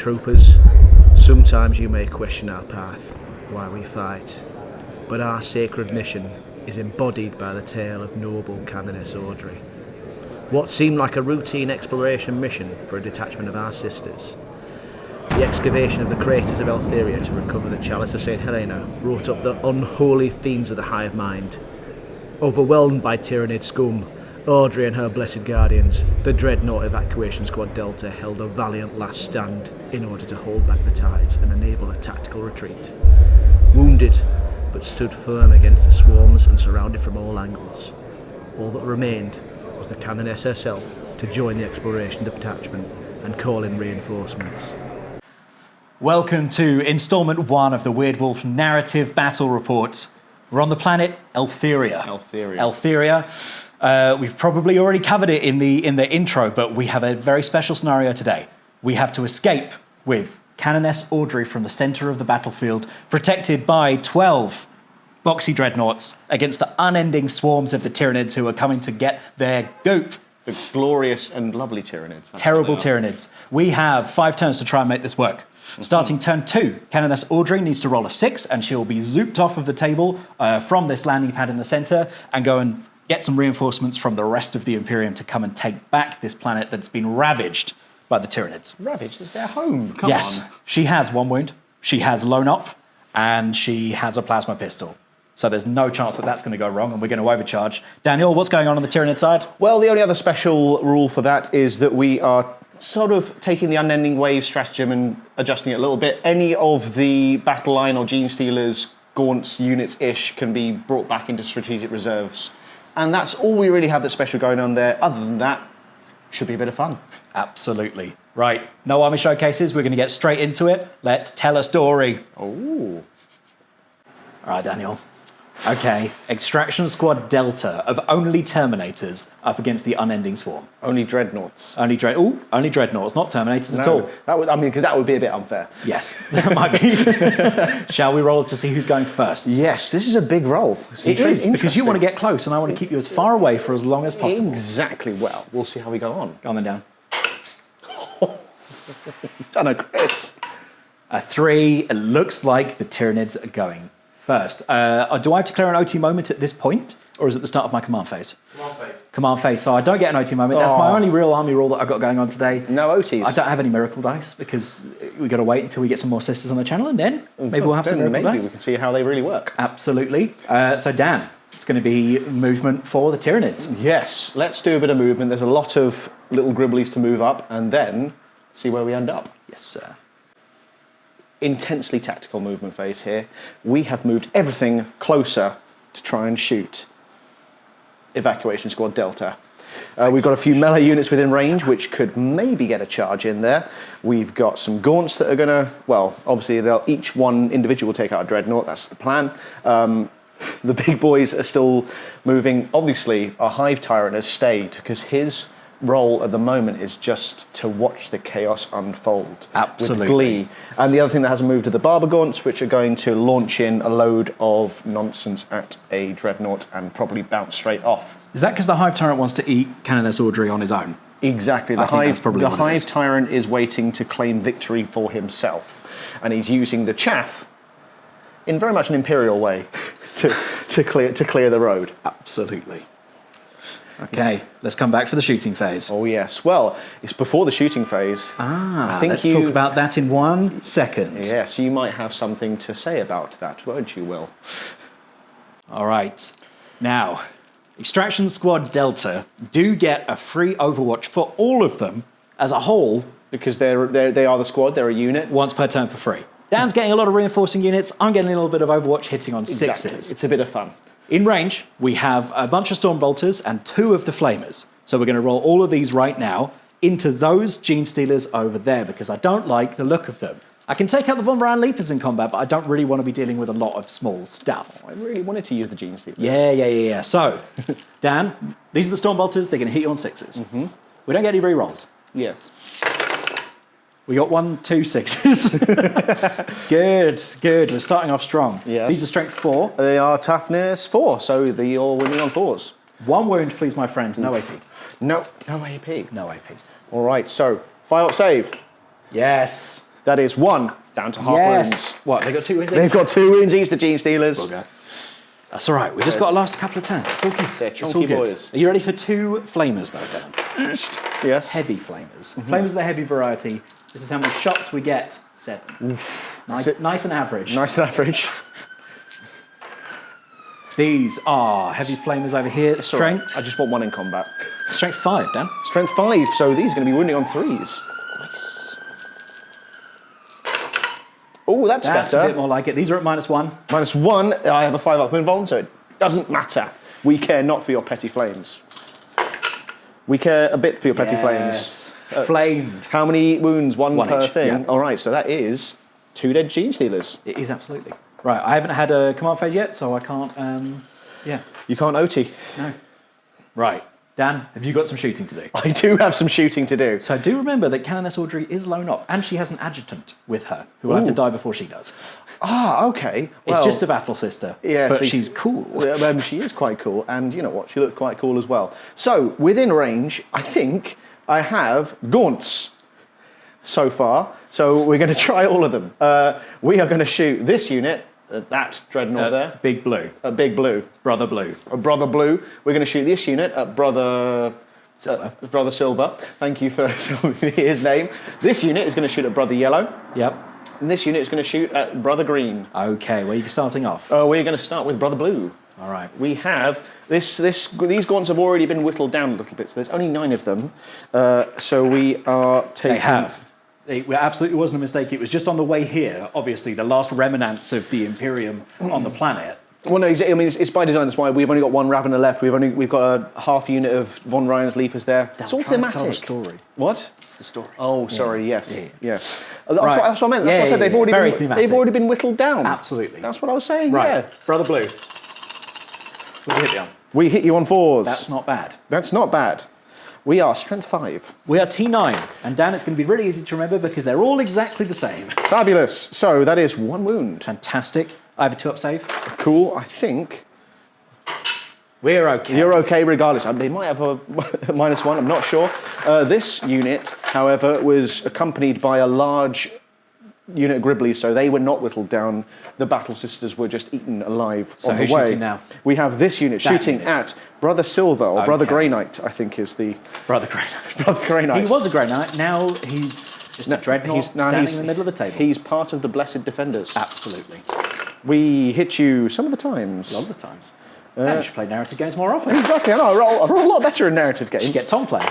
troopers. Sometimes you may question our path, why we fight, but our sacred mission is embodied by the tale of noble Cannonness Audrey. What seemed like a routine exploration mission for a detachment of our sisters. The excavation of the craters of Elthyria to recover the Chalice of St. Helena wrought up the unholy themes of the Hive Mind. Overwhelmed by Tyranid scum, Audrey and her blessed guardians, the Dreadnought Evacuation Squad Delta held a valiant last stand in order to hold back the tides and enable a tactical retreat. Wounded, but stood firm against the swarms and surrounded from all angles. All that remained was the Cannonness herself to join the exploration detachment and call in reinforcements. Welcome to installment 1 of the Weird Wolf Narrative Battle Report. We're on the planet Elthyria. Elthyria. We've probably already covered it in the intro, but we have a very special scenario today. We have to escape with Cannonness Audrey from the center of the battlefield, protected by 12 boxy dreadnoughts against the unending swarms of the Tyranids who are coming to get their goop. The glorious and lovely Tyranids. Terrible Tyranids. We have 5 turns to try and make this work. Starting turn 2, Cannonness Audrey needs to roll a 6 and she'll be zooped off of the table from this landing pad in the center and go and get some reinforcements from the rest of the Imperium to come and take back this planet that's been ravaged by the Tyranids. Ravaged? It's their home. Come on. She has 1 wound, she has lone up, and she has a plasma pistol. So there's no chance that that's going to go wrong and we're going to overcharge. Daniel, what's going on the Tyranid side? Well, the only other special rule for that is that we are sort of taking the unending wave stratagem and adjusting it a little bit. Any of the battle line or gene stealers, gaunts, units-ish can be brought back into strategic reserves. And that's all we really have that's special going on there. Other than that, should be a bit of fun. Absolutely. Right, no army showcases. We're going to get straight into it. Let's tell a story. Oh. All right, Daniel. Okay, Extraction Squad Delta of only Terminators up against the unending swarm. Only Dreadnoughts. Only Dreadnoughts, not Terminators at all. Because that would be a bit unfair. Yes, that might be. Shall we roll to see who's going first? Yes, this is a big roll. It is, because you want to get close and I want to keep you as far away for as long as possible. Exactly. Well, we'll see how we go on. Go on then, Dan. Done a Chris. A 3. It looks like the Tyranids are going first. Do I have to clear an OT moment at this point, or is it the start of my command phase? Command phase. Command phase. So I don't get an OT moment. That's my only real army rule that I've got going on today. No OTs. I don't have any miracle dice because we got to wait until we get some more sisters on the channel, and then maybe we'll have some miracle dice. Maybe we can see how they really work. Absolutely. So Dan, it's going to be movement for the Tyranids. Yes, let's do a bit of movement. There's a lot of little gribblies to move up, and then see where we end up. Yes, sir. Intensely tactical movement phase here. We have moved everything closer to try and shoot Evacuation Squad Delta. We've got a few melee units within range, which could maybe get a charge in there. We've got some gaunts that are going to, well, obviously each one individual will take out a dreadnought. That's the plan. The big boys are still moving. Obviously, our Hive Tyrant has stayed because his role at the moment is just to watch the chaos unfold. Absolutely. With glee. And the other thing that hasn't moved are the Barber Gaunts, which are going to launch in a load of nonsense at a dreadnought and probably bounce straight off. Is that because the Hive Tyrant wants to eat Cannonness Audrey on his own? Exactly. The Hive Tyrant is waiting to claim victory for himself, and he's using the chaff in very much an Imperial way to clear the road. Absolutely. Okay, let's come back for the shooting phase. Oh yes, well, it's before the shooting phase. Let's talk about that in 1 second. Yes, you might have something to say about that, won't you, Will? All right, now, Extraction Squad Delta do get a free Overwatch for all of them as a whole. Because they are the squad, they're a unit. Once per turn for free. Dan's getting a lot of reinforcing units, I'm getting a little bit of Overwatch hitting on 6s. Exactly. It's a bit of fun. In range, we have a bunch of Stormbolters and 2 of the Flamers. So we're going to roll all of these right now into those Gene Stealers over there because I don't like the look of them. I can take out the Von Braun Leapers in combat, but I don't really want to be dealing with a lot of small stuff. I really wanted to use the Gene Stealers. Yeah. So, Dan, these are the Stormbolters. They're going to hit you on 6s. Mm-hmm. We don't get any re-rolls. Yes. We got 1, 2, 6s. Good. We're starting off strong. Yes. These are strength 4. They are toughness 4, so you're winning on 4s. 1 wound, please, my friend. No AP. No AP. No AP. All right, so 5-up save. Yes. That is 1 down to half wounds. What, they got 2 wounds each? They've got 2 wounds each, the Gene Stealers. Okay. That's all right. We've just got to last a couple of turns. It's all good. They're It's all chunky good. boys. Are you ready for 2 flamers, though, Dan? Yes. Heavy flamers. Flamers are the heavy variety. This is how many shots we get. 7. Nice and average. Nice and average. These are heavy flamers over here. Strength. I just want 1 in combat. Strength 5, Dan. Strength 5, so these are going to be wounding on 3s. Nice. Oh, that's That's better. a bit more like it. These are at -1. -1, I have a 5 up invuln, so it doesn't matter. We care not for your petty flames. We care a bit for your petty flames. Flamed. How many wounds? 1 1 per each, thing. yeah. All right, so that is 2 dead Gene Stealers. It is absolutely. Right, I haven't had a command phase yet, so I can't, You can't OT. No. Right, Dan, have you got some shooting to do? I do have some shooting to do. So do remember that Cannonness Audrey is lone op, and she has an adjutant with her, who will have to die before she does. Ah, okay. It's just a battle sister, but she's cool. She is quite cool, and you know what? She looked quite cool as well. So, within range, I think I have gaunts so far. So we're going to try all of them. We are going to shoot this unit, that Dreadnought there. Big Blue. Big Blue. Brother Blue. Brother Blue. We're going to shoot this unit at Brother Silver. Brother Silver. Thank you for telling me his name. This unit is going to shoot at Brother Yellow. Yep. And this unit is going to shoot at Brother Green. Okay, where are you starting off? We're going to start with Brother Blue. All right. We have these gaunts have already been whittled down a little bit, so there's only 9 of them. So we are taking. They have. It absolutely wasn't a mistake. It was just on the way here, obviously, the last remnants of the Imperium on the planet. Well, no, I mean, it's by design. That's why we've only got 1 Ravener left. We've got a half unit of Von Ryan's Leapers there. It's all thematic. Tell the story. What? It's the story. Oh, sorry. Yes. Yeah. Yes. That's what I meant. That's what I said. They've already been whittled down. Absolutely. That's what I was saying. Right. Yeah. Brother Blue. What did you hit me on? We hit you on 4s. That's not bad. That's not bad. We are strength 5. We are T9. And Dan, it's going to be really easy to remember because they're all exactly the same. Fabulous. So that is 1 wound. Fantastic. I have a 2-up save. Cool. I think We're okay. you're okay regardless. They might have a -1. I'm not sure. This unit, however, was accompanied by a large unit of Gribblies, so they were not whittled down. The Battle Sisters were just eaten alive on the who's way. shooting now? We have this unit That shooting unit. at Brother Silver, or Brother Okay. Grey Knight, I think is the... Brother Grey Knight. Brother Grey Knight. He was a Grey Knight. Now he's just a Dreadnought standing in the middle of the table. He's part of the Blessed Defenders. Absolutely. We hit you some of the times. A lot of the times. Dan should play narrative games more often. Exactly, I know. I roll a lot better in narrative games. Get Tom playing.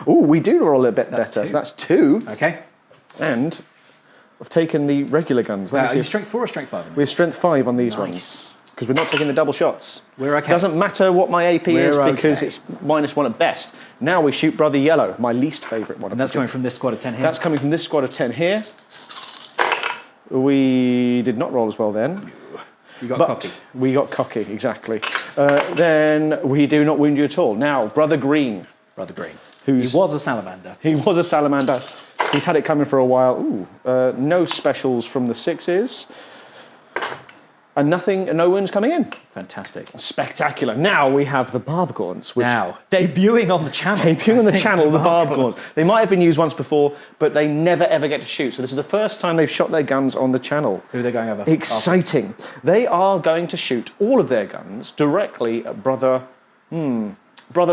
Oh, we do roll a bit That's better. 2. So that's 2. Okay. And I've taken the regular guns. Let me Are see you if- strength 4 or strength 5? We're strength 5 on these Nice. ones. Because we're not taking the double shots. We're okay. Doesn't matter what my AP is We're because okay. it's -1 at best. Now we shoot Brother Yellow, my least favourite one. And that's coming from this squad of 10 here. That's coming from this squad of 10 here. We did not roll as well then. You got But cocky. we got cocky, exactly. Then we do not wound you at all. Now, Brother Green. Brother Green. Who's- He was a salamander. He was a salamander. He's had it coming for a while. Ooh, no specials from the 6s. And no wounds coming in. Fantastic. Spectacular. Now we have the Barb Gaunts, which Now, debuting on the channel. debuting on the channel, the Barb Barb Gaunts. They might have been used once before, but they never ever get to shoot. So this is the first time they've shot their guns on the channel. Who are they going over? Exciting. They are going to shoot all of their guns directly at Brother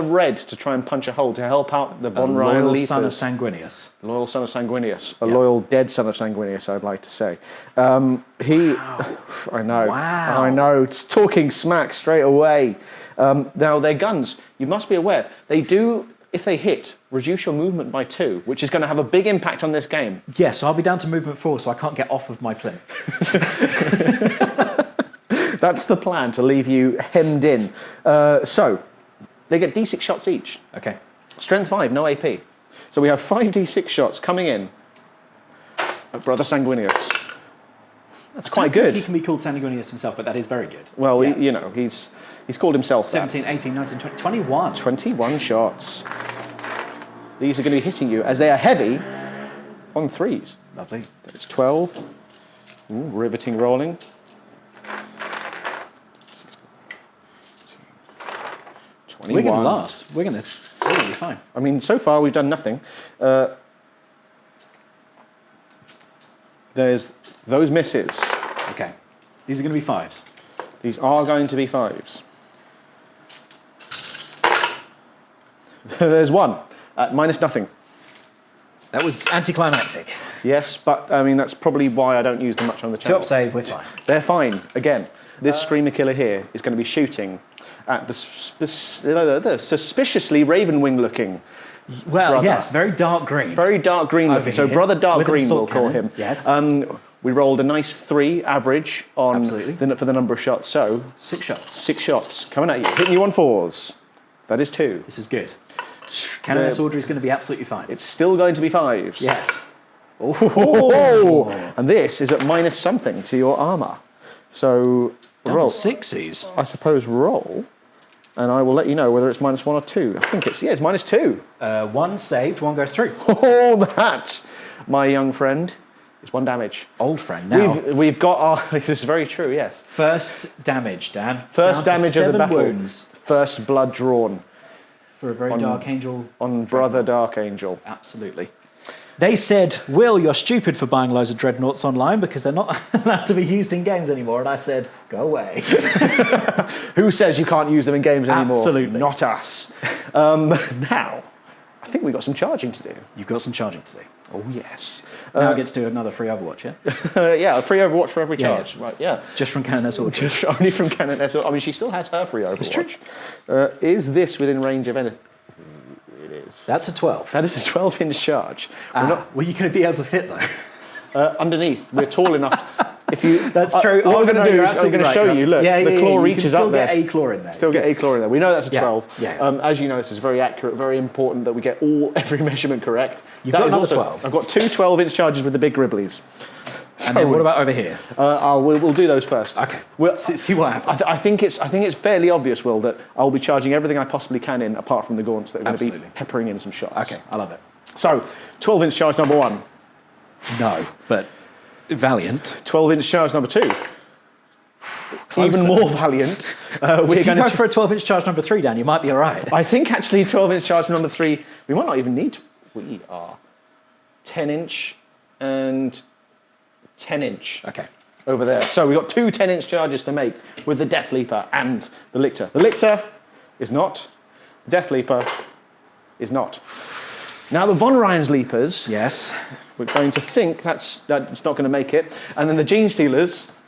Red to try and punch a hole to help out the Von Ryan Loyal son of Leapers. Sanguinius. Loyal son of Sanguinius. A loyal dead son of Sanguinius, I'd like to say. I know. Wow. I know. It's talking smack straight away. Now, their guns, you must be aware, they do, if they hit, reduce your movement by 2, which is going to have a big impact on this game. Yes, I'll be down to movement 4, so I can't get off of my plinth. That's the plan, to leave you hemmed in. So, they get D6 shots each. Okay. Strength 5, no AP. So we have 5d6 shots coming in at Brother Sanguinius. That's quite good. He can be called Sanguinius himself, but that is very good. Well, Yeah. you know, he's called himself that. 17, 18, 19, 20, 21. 21 shots. These are going to be hitting you as they are heavy on 3s. Lovely. It's 12. Ooh, riveting rolling. 21. We're going to last. We're going to be fine. I mean, so far we've done nothing. There's those misses. Okay. These are going to be 5s. These are going to be 5s. There's 1 at minus nothing. That was anticlimactic. Yes, but I mean, that's probably why I don't use them much on the channel. 2-up save, we're fine. They're fine. Again, this Screamer Killer here is going to be shooting at the suspiciously Ravenwing looking. Well, brother. yes, very dark green. Very dark green looking. So here, Brother Dark with an Green, we'll assault call cannon. him. Yes. We rolled a nice 3 average on Absolutely. for the number of shots. So 6 shots. 6 shots coming at you, hitting you on 4s. That is 2. This is good. Cannonness Audrey is going to be absolutely fine. It's still going to be 5s. Yes. Oh, and this is at minus something to your armor. So roll. 6s. I suppose roll, and I will let you know whether it's minus 1 or 2. I think it's minus 2. 1 saved, 1 goes through. Oh, that, my young friend, is 1 damage. Old friend now. We've got our. This is very true. Yes. First damage, Dan. First Down to damage of the 7 battle. wounds First blood drawn for a very dark angel. on Brother Dark Angel. Absolutely. They said, Will, you're stupid for buying loads of Dreadnoughts online because they're not allowed to be used in games anymore. And I said, go away. Who says you can't use them in games anymore? Absolutely. Not us. Now, I think we've got some charging to do. You've got some charging to do. Oh, yes. Now I get to do another free Overwatch, yeah? Yeah, a free Overwatch for every Yeah, charge. Right, yeah. Just from Cannonness Audrey. Just only from Cannonness. I mean, she still has her free Overwatch. true. Is this within range of anything? It is. That's a 12. That is a 12-inch charge. Were you going to be able to fit, though? Underneath, we're tall enough. If you, That's true. What we're no, going to do you're is I'm absolutely going to right, show you're you. Look, the claw reaches you up there. can still get a claw in there. Still get a claw in there. We know that's a Yeah, 12. yeah. As you know, this is very accurate, very important that we get every measurement correct. You've That got is another also, 12. I've got 2 12-inch charges with the big Gribblies. And then what about over here? We'll do those first. Okay. We'll, See what happens. I think it's fairly obvious, Will, that I'll be charging everything I possibly can in, apart from the gaunts that are going to be Absolutely. peppering in some shots. Okay, I love it. So, 12-inch charge number 1. No, but valiant. 12-inch charge number 2. Even more valiant. We're If you going go to. for a 12-inch charge number 3, Dan, you might be all right. I think actually 12-inch charge number 3. We might not even need. We are 10-inch and 10-inch. Okay. Over there. So we've got 2 10-inch charges to make with the Death Leaper and the Lictor. The Lictor is not. The Death Leaper is not. Now the Von Ryan's Leapers, Yes. we're going to think that's not going to make it. And then the Gene Stealers,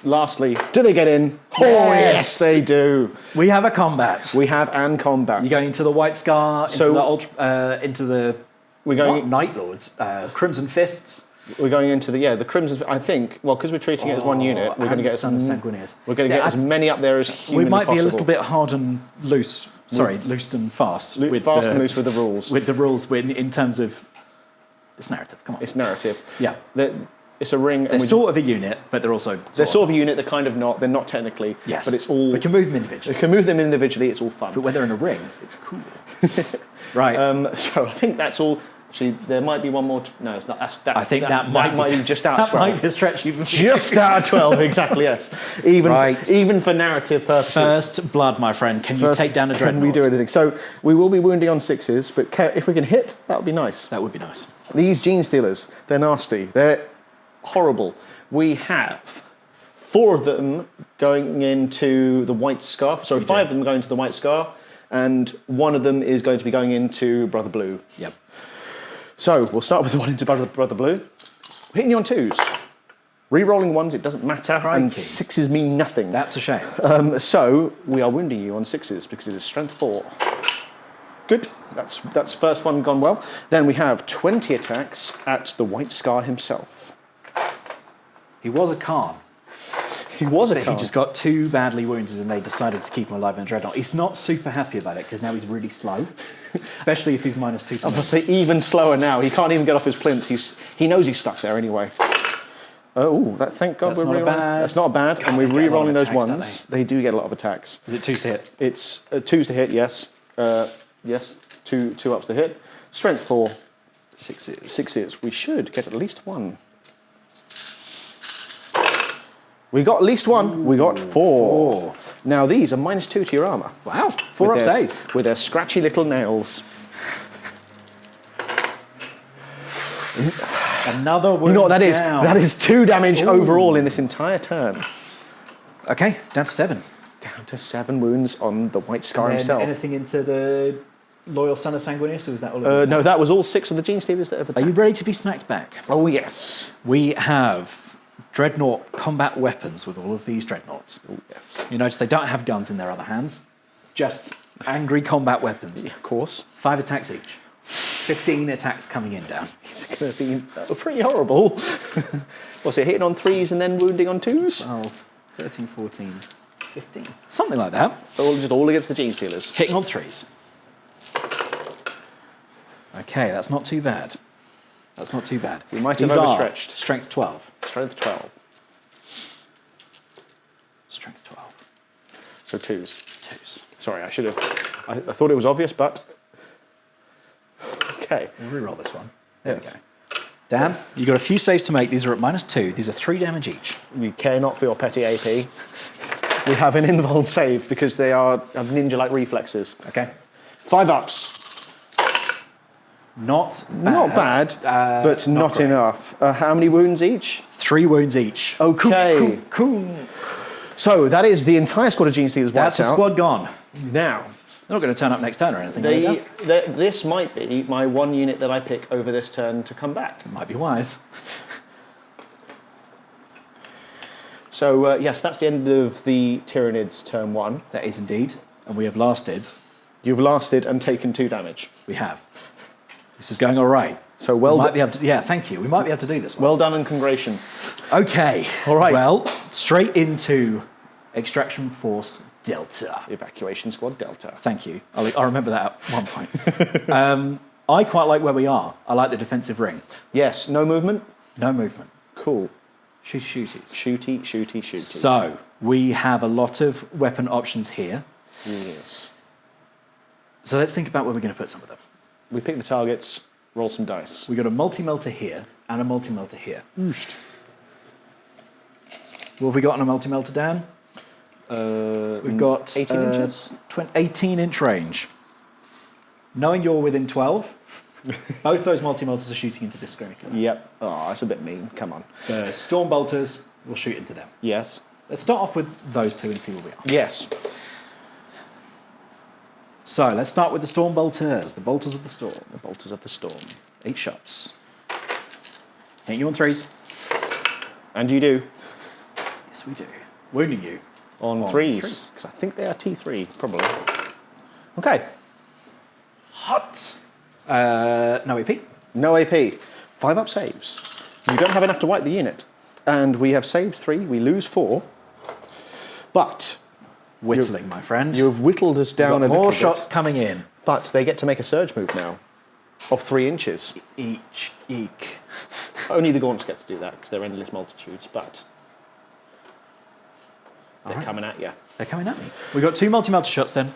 lastly, do they get in? Oh, yes, they do. We have a combat. We have and combat. You're going into the White Scar, into the We're going. Night Lords, Crimson Fists. We're going into the Crimson. I think. Well, because we're treating it as one unit, we're going to get Son of Sanguinius. We're going to get as many up there as humanly We might possible. be a little bit hard and loose. Sorry, loose and fast. Fast and loose with the rules. With the rules, in terms of this narrative. Come on. It's narrative. Yeah. It's a ring. They're sort of a unit, but they're also They're sort of a unit. They're kind of not. They're not technically. Yes. But it's all. We can move them We individually. can move them individually. It's all fun. But when they're in a ring, it's cool. Right. So I think that's all. Actually, there might be one more. No, it's not. I think that might be just out of 12. That might be a stretch even. Just out of 12, exactly, yes. Even for narrative purposes. First blood, my friend. Can you take down a Can Dreadnought? we do anything? So we will be wounding on 6s, but if we can hit, that would be nice. That would be nice. These Gene Stealers, they're nasty. They're horrible. We have 4 of them going into the White Scar. Sorry, 5 of them going to the White Scar, and 1 of them is going to be going into Brother Blue. Yep. So we'll start with the one into Brother Blue. Hitting you on 2s. Re-rolling 1s, it doesn't matter, and 6s mean nothing. That's a shame. So we are wounding you on 6s because it is strength 4. Good. That's first one gone well. Then we have 20 attacks at the White Scar himself. He was a Khan. He was a But Khan. he just got too badly wounded and they decided to keep him alive in a Dreadnought. He's not super happy about it because now he's really slow, especially if he's -2 to I must say, even slower now. He can't even get off his plinth. He knows he's stuck there anyway. Oh, thank God That's we're not re-rolling. bad. That's not bad. God, And we're they get a lot re-rolling of those attacks, don't ones. They do get a lot of attacks. Is it 2s to hit? It's 2s to hit, yes. Yes, 2 ups to hit. Strength 4. 6s. 6s. We should get at least 1. We got at least 1. We got 4. Now these are -2 to your armour. Wow, 4 up saves. With their scratchy little nails. Another wound You know what that is? down. That is 2 damage overall in this entire turn. Okay, down to 7. Down to 7 wounds on the White Scar And then himself. anything into the Loyal Son of Sanguinius, or is that all of it? No, that was all 6 of the Gene Stealers that have Are you attacked. ready to be smacked back? Oh, yes. We have Dreadnought combat weapons with all of these Dreadnoughts. Oh, yes. You notice they don't have guns in their other hands, just angry combat weapons. Yeah, of course. 5 attacks each. 15 attacks coming in down. It's going to be pretty horrible. What's it, hitting on 3s and then wounding on 2s? 12, 13, 14, 15. Something like that. Just all against the Gene Stealers. Hitting on 3s. Okay, that's not too bad. That's not too bad. We might have These are overstretched. Strength 12. Strength 12. Strength 12. So 2s. 2s. Sorry, I should have. I thought it was obvious, but. Okay. We'll reroll this one. There we go. Dan, you've got a few saves to make. These are at -2. These are 3 damage each. We care not for your petty AP. We have an invuln save because they have ninja-like reflexes. Okay. 5 ups. Not bad. Not bad, but not great. enough. How many wounds each? 3 wounds each. Okay. Cool. So that is the entire squad of Gene Stealers wiped That's a out. squad gone. Now, They're not going to turn up next turn or anything. are they? this might be my 1 unit that I pick over this turn to come back. Might be wise. So yes, that's the end of the Tyranids turn 1. That is indeed. And we have lasted. You've lasted and taken 2 damage. We have. This is going all right. So We might be able to, yeah, thank you. We might be able to do this one. well done and congratulations. Okay. All right. Well, straight into Extraction Force Delta. Evacuation Squad Delta. Thank you. I'll remember that at one point. I quite like where we are. I like the defensive ring. Yes, no movement. No movement. Cool. Shooties. Shooty. So, we have a lot of weapon options here. Yes. So let's think about where we're going to put some of them. We pick the targets, roll some dice. We've got a multi-melter here and a multi-melter here. What have we got on a multi-melter, Dan? We've got 18 inches? 18-inch range. Knowing you're within 12, both those multi-melters are shooting into this skirmish. Yep. Oh, that's a bit mean. Come on. The storm bolters will shoot into them. Yes. Let's start off with those 2 and see where we are. Yes. So let's start with the storm bolters, the bolters of the storm. The bolters of the storm. 8 shots. Hitting you on 3s. And you do. Yes, we do. Wounding you. On On 3s. threes. Because I think they are T3, probably. Okay. Hot. No AP. No AP. 5 up saves. You don't have enough to wipe the unit. And we have saved 3. We lose 4. But Whittling, my friend. you have whittled us down a Got more little shots bit. coming in. But they get to make a surge move now. Of 3 inches. Each. Eek. Only the Gaunts get to do that because they're endless multitudes. But they're coming at you. They're coming at me. We've got 2 multi-melter shots then.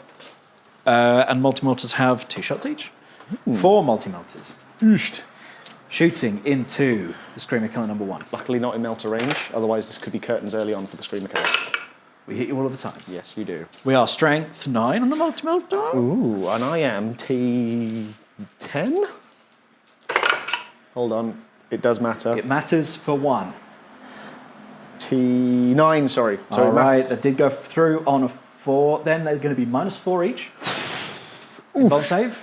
And multi-melters have 2 shots each. 4 multi-melters. Shooting into the Screamer Killer number 1. Luckily not in melter range. Otherwise this could be curtains early on for the Screamer Killer. We hit you all of the times. Yes, you do. We are strength 9 on the multi-melter. Ooh, and I am T10? Hold on. It does matter. It matters for 1. T9, sorry. So All right, that did go through on a 4. Then they're going to be -4 each. Ball save.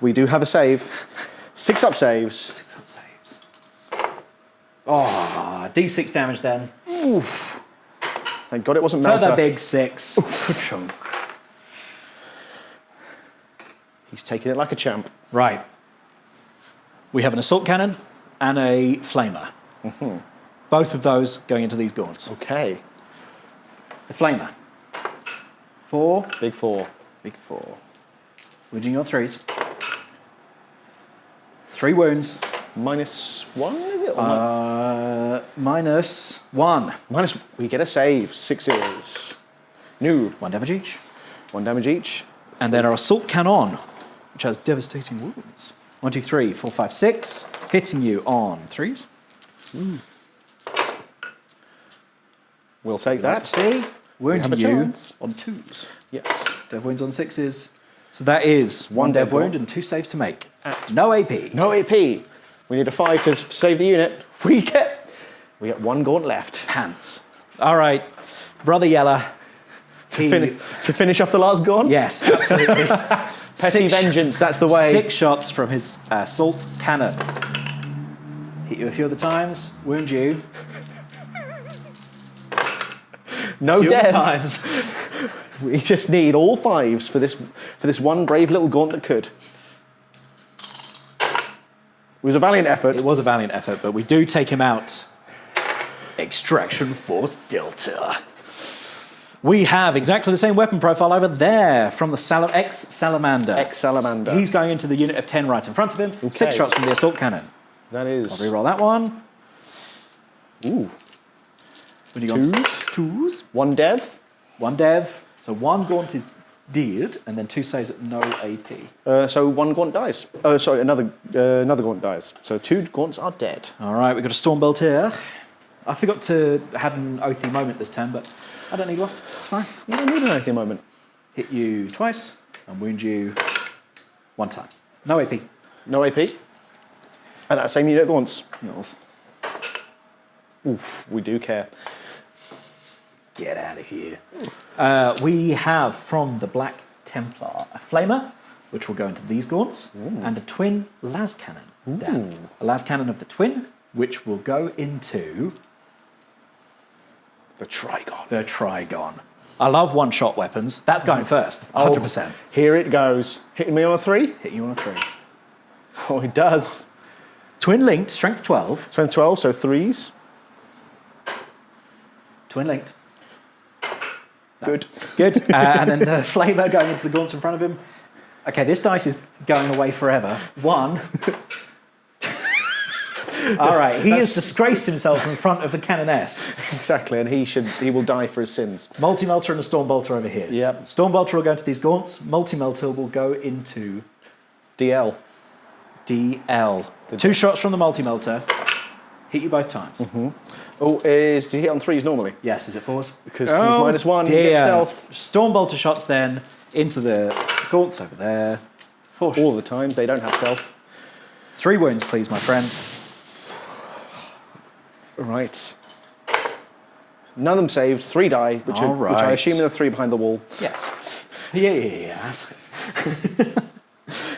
We do have a save. 6 up saves. 6 up saves. Oh, D6 damage then. Thank God it wasn't For melter. the big 6. He's taking it like a champ. Right. We have an assault cannon and a flamer. Both of those going into these gaunts. Okay. The flamer. 4. Big 4. Big 4. Wounding on 3s. 3 wounds. -1, is it? Or -1. we get a save. 6s. New. 1 damage each. 1 damage each. And then our assault cannon, which has devastating wounds. 1, 2, 3, 4, 5, 6. Hitting you on 3s. We'll take that. See? Wounding have a you chance. on 2s. Yes. Dev wounds on 6s. So that is 1 dev dev wound wound. and 2 saves to make. No AP. No AP. We need a 5 to save the unit. We get 1 gaunt left. Pants. All right, Brother Yeller. To finish off the last gaunt? Yes, absolutely. Petty vengeance, that's the way. 6 shots from his assault cannon. Hit you a few other times, wound you. No Few other death. times. We just need all 5s for this one brave little gaunt that could. It was a valiant effort. It was a valiant effort, but we do take him out. Extraction Force Delta. We have exactly the same weapon profile over there from the ex-Salamander. Ex-Salamander. He's going into the unit of 10 right in front of him. Okay. 6 shots from the assault cannon. That is. I'll reroll that one. Ooh. What do you got? Twos. 1 dev. 1 dev. So 1 gaunt is dead, and then 2 saves at no AP. So 1 gaunt dies. Sorry, another gaunt dies. So 2 gaunts are dead. All right, we've got a Stormbolt here. I forgot to have an oathy moment this turn, but I don't need one. It's fine. You don't need an anything moment. Hit you twice and wound you 1 time. No AP. No AP. And that same unit gaunts. Mills. Oof, we do care. Get out of here. We have from the Black Templar a Flamer, which will go into these gaunts, and a twin las cannon. Down. A las cannon of the twin, which will go into The Trigon. the Trigon. I love one-shot weapons. That's going first, 100%. Here it goes. Hitting me on a 3? Hit you on a 3. Oh, it does. Twin linked, strength 12. Strength 12, so 3s. Twin linked. Good. Good. And then the Flamer going into the gaunts in front of him. Okay, this dice is going away forever. 1. All right, he has disgraced himself in front of the Cannonness. Exactly, and he will die for his sins. Multi-melter and a Stormbolter over here. Yep. Stormbolter will go into these gaunts. Multi-melter will go into DL. DL. 2 shots from the multi-melter. Hit you both times. Oh, did he hit on 3s normally? Yes, is it 4s? Because he's -1, he gets stealth. Stormbolter shots then into the gaunts over there. All the time, they don't have stealth. 3 wounds, please, my friend. Right. None of them saved, 3 die, which I Alright. assume are the 3 behind the wall. Yes. Yeah, absolutely.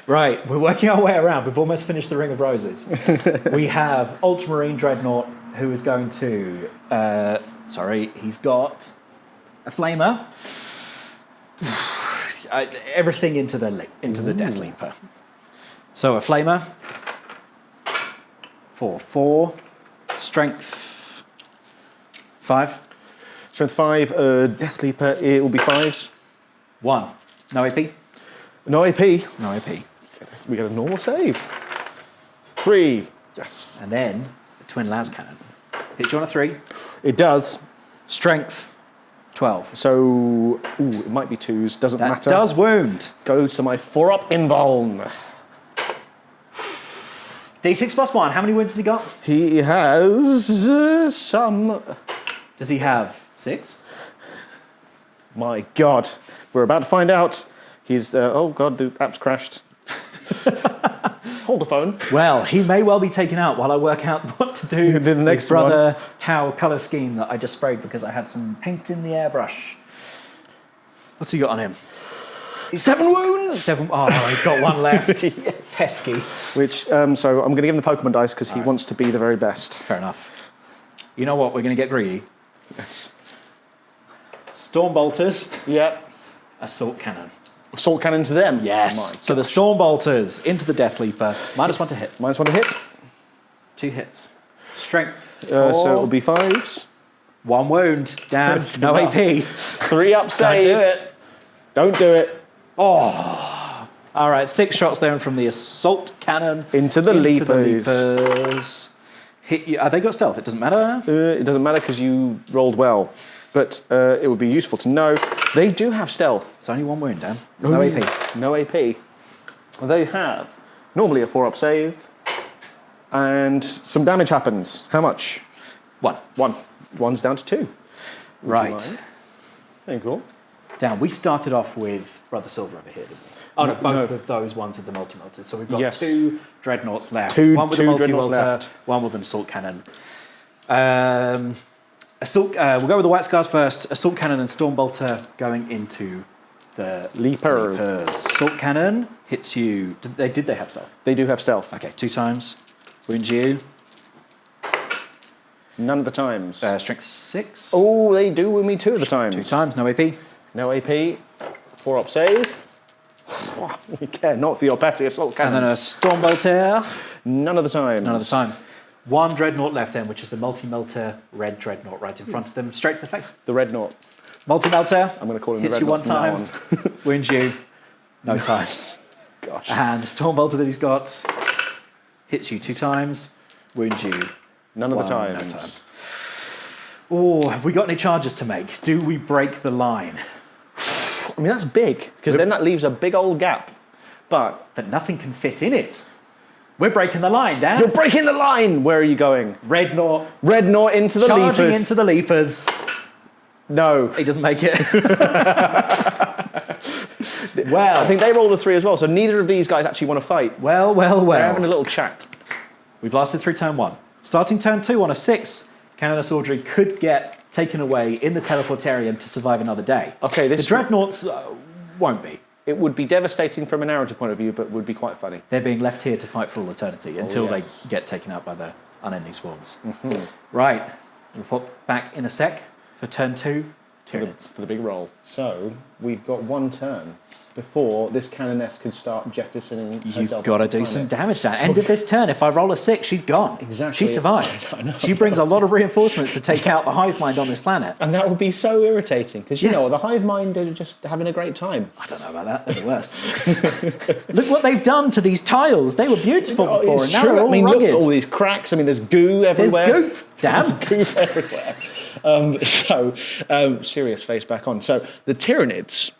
Right, we're working our way around. We've almost finished the Ring of Roses. We have Ultramarine Dreadnought, who is going to... he's got a Flamer. Everything into the Death Leaper. So a Flamer. For 4. Strength 5. Strength 5, Death Leaper, it will be 5s. 1. No AP? No AP. No AP. We get a normal save. 3. Yes. And then a twin las cannon. Hits you on a 3. It does. Strength 12. So, it might be 2s, doesn't That matter. does wound. Go to my 4-up invuln. D6 plus 1. How many wounds has he got? He has some. Does he have 6? My God. We're about to find out. He's, oh God, the app's crashed. Hold the phone. Well, he may well be taken out while I work out what to do The next with Brother Tau colour scheme that I just sprayed because I had some paint in the airbrush. What's he got on him? 7 wounds! 7. Oh, he's got 1 left. Yes. Pesky. Which, so I'm going to give him the Pokemon dice because he wants to be the very best. Fair enough. You know what? We're going to get greedy. Yes. Stormbolters. Yep. Assault cannon. Assault cannon to them. Yes. My So the Stormbolters into the Death Leaper. -1 to hit. -1 to hit. 2 hits. Strength. So it'll be 5s. 1 wound. Damn. No enough. AP. 3-up save. Don't do it. Don't do it. Oh. All right. 6 shots then from the assault cannon. Into the leapers. leapers. Hit you. They got stealth. It doesn't matter. It doesn't matter because you rolled well. But it would be useful to know. They do have stealth. It's only 1 wound, Dan. No AP. No AP. They have normally a 4-up save. And some damage happens. How much? 1. 1. 1's down to 2. Right. Very cool. Dan, we started off with Brother Silver over here, didn't we? Oh no, both of those ones with the multi-melters. So we've got Yes. 2 dreadnoughts left. Two One with a dreadnoughts multi-melter, left. one with an assault cannon. We'll go with the White Scars first. Assault cannon and storm bolter going into the Leapers. Assault cannon hits you. Did they have stealth? They do have stealth. Okay, 2 times. Wounds you. None of the times. Strength 6. Oh, they do with me 2 of the times. 2 times, no AP. No AP. 4 up save. We care not for your petty assault And cannons. then a storm bolter. None of the times. None of the times. 1 dreadnought left then, which is the multi-melter red dreadnought right in front of them. Straight to the face. The red knot. Multi-melter. I'm going to call him hits the you red 1 knot from time. Wounds you. No times. Gosh. And the storm bolter that he's got hits you 2 times. Wounds you. None of the 1, times. No times. Oh, have we got any charges to make? Do we break the line? I mean, that's big, because then that leaves a big old gap. But But nothing can fit in it. We're breaking the line, Dan. you're breaking the line. Where are you going? Red knot Red knot into the charging leapers. into the leapers. No. He doesn't make it. Well, I think they rolled a 3 as well, so neither of these guys actually want to fight. well. They're having a little chat. We've lasted through turn 1. Starting turn 2 on a 6, Cannonness Audrey could get taken away in the teleportarium to survive another day. Okay, The dreadnoughts won't be. It would be devastating from a narrative point of view, but would be quite funny. They're being left here to fight for all eternity until yes. they get taken out by the unending swarms. Right. Report back in a sec for turn 2. Tyranids. For the big roll. So, we've got 1 turn before this Cannonness could start jettisoning You've herself got to off the do some planet. damage to End of this turn. If I roll a 6, she's gone. Exactly. She survived. I know. She brings a lot of reinforcements to take out the hive mind on this planet. And that would be so irritating, because, you Yes. know, the hive mind are just having a great time. I don't know about that. They're the worst. Look what they've done to these tiles. They were beautiful Oh, before, it's and now true. they're all I mean, rugged. look at all these cracks. I mean, there's goo There's everywhere. goop. Damn. There's goop everywhere. Serious face back on. So, the Tyranids,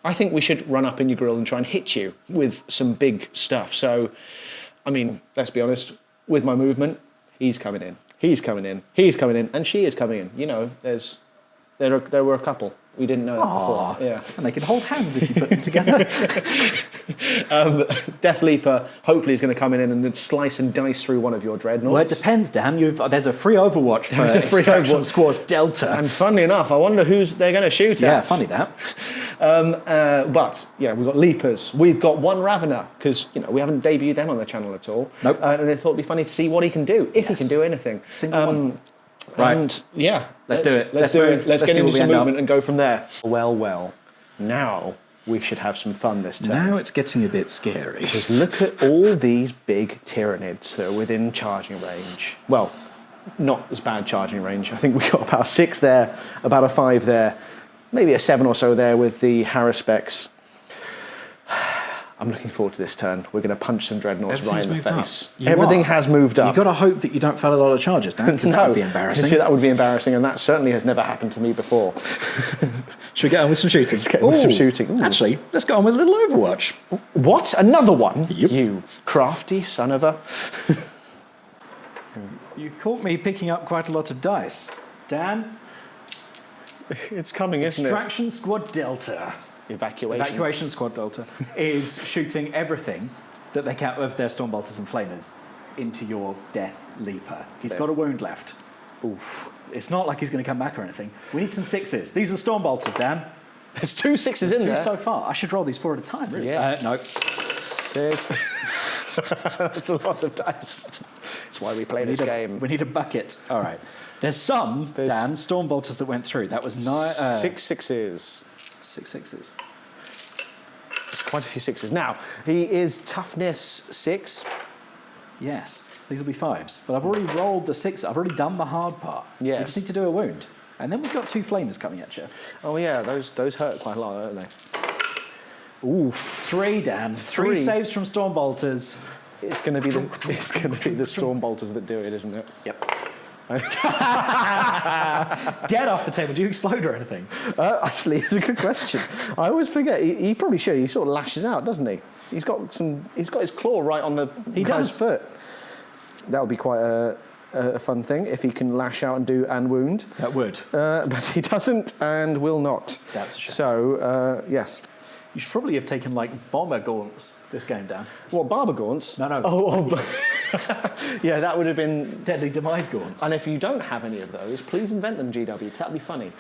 I think we should run up in your grill and try and hit you with some big stuff. So, I mean, let's be honest, with my movement, he's coming in, he's coming in, he's coming in, and she is coming in. You know, there were a couple. We didn't know that before. Yeah. And they can hold hands if you put them together. Death Leaper hopefully is going to come in and then slice and dice through one of your dreadnoughts. Well, it depends, Dan. There's a free Overwatch for There's a free Extraction Overwatch. Squad's Delta. And funnily enough, I wonder who's they're going to shoot at. Yeah, funny that. But yeah, we've got Leapers. We've got one Ravener, because you know we haven't debuted them on the channel at all. Nope. And I thought it'd be funny to see what he can do, if he Yes. can do anything. Single one. Right. Right. And yeah, Let's do it. Let's Let's do move. it. Let's Let's get see into where we some end up. movement and go from there. Well. Now we should have some fun this turn. Now it's getting a bit scary. Because look at all these big Tyranids that are within charging range. Well, not as bad charging range. I think we got about a 6 there, about a 5 there, maybe a 7 or so there with the Harrispecs. I'm looking forward to this turn. We're going to punch some dreadnoughts right in the face. Everything has moved up. You've got to hope that you don't fail a lot of charges, Dan, because that would be embarrassing. See, that would be embarrassing, and that certainly has never happened to me before. Should we get on with some shooting? Let's get on with some shooting. Ooh. Actually, let's get on with a little Overwatch. What? Another one? Yep. You crafty son of a... You caught me picking up quite a lot of dice. Dan, It's coming, isn't it? Extraction Squad Delta. Evacuation Squad Delta is shooting everything that they can of their Stormbolters and Flamers into your Death Leaper. He's got a wound left. Oof. It's not like he's going to come back or anything. We need some 6s. These are Stormbolters, Dan. There's 2 6s in 2 there. so far. I should roll these 4 at a time, really. Yes. No. There's... That's a lot of dice. That's why we play this game. We need a bucket. All right. There's some, Dan, Stormbolters that went through. That was 6 6s. 6 6s. There's quite a few 6s. Now, he is toughness 6. Yes. So these will be 5s. But I've already rolled the 6. I've already done the hard part. Yes. We just need to do a wound. And then we've got 2 Flamers coming at you. Oh yeah, those hurt quite a lot, don't they? Ooh, 3, Dan. 3 saves from Stormbolters. it's going to be the Stormbolters that do it, isn't it? Yep. Get off the table. Do you explode or anything? Actually, it's a good question. I always forget. He probably should. He sort of lashes out, doesn't he? He's got his claw right on the guy's foot. That would be quite a fun thing if he can lash out and wound. That would. But he doesn't and will not. That's a shame. So yes, You should probably have taken like bomber gaunts this game down. What, barber gaunts? No. Yeah, that would have been... Deadly demise gaunts. And if you don't have any of those, please invent them, GW, because that'd be funny.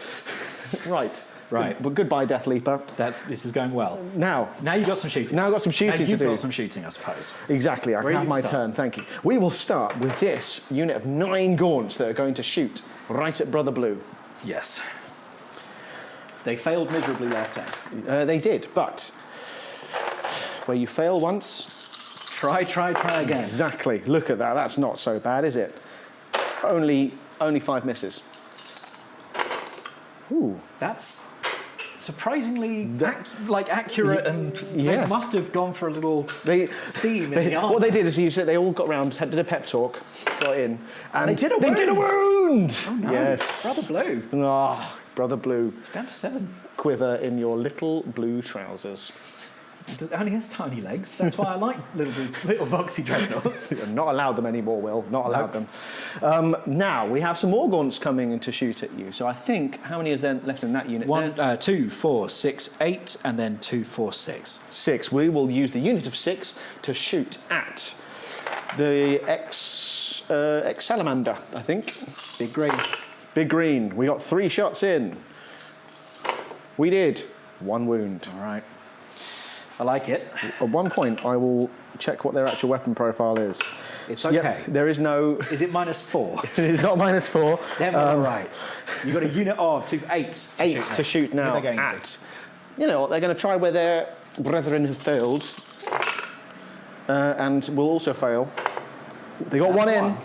Right. But goodbye, Death Leaper. This is going well. Now you've got some shooting. Now I've got some shooting to do. You've got some shooting, I suppose. Exactly, I can have my start? turn, thank you. We will start with this unit of 9 gaunts that are going to shoot right at Brother Blue. Yes. They failed miserably last time. They did, but where you fail once... Try again. Exactly. Look at that. That's not so bad, is it? Only 5 misses. Ooh. That's surprisingly accurate, and they must have gone for a little seam in the arm. What they did is they all got round, did a pep talk, got in, and they did a wound. Oh no! Yes, Brother Blue. Ah, Brother Blue. It's down to 7. Quiver in your little blue trousers. It only has tiny legs. That's why I like little boxy dreadnoughts. You're not allowed them anymore, Will. Not allowed them. Now, we have some more gaunts coming in to shoot at you. So I think, how many is there left in that unit? 1, 2, 4, 6, 8, and then 2, 4, 6. 6. We will use the unit of 6 to shoot at the Salamander, I think. Big green. Big green. We got 3 shots in. We did 1 wound. All right. I like it. At one point, I will check what their actual weapon profile is. It's okay. Yep, there is no... Is it -4? It's not -4. Then all right. You've got a unit of 8. 8 to shoot now Who are they going at... You know what, they're going to try where their brethren have failed. And will also fail. They got one in.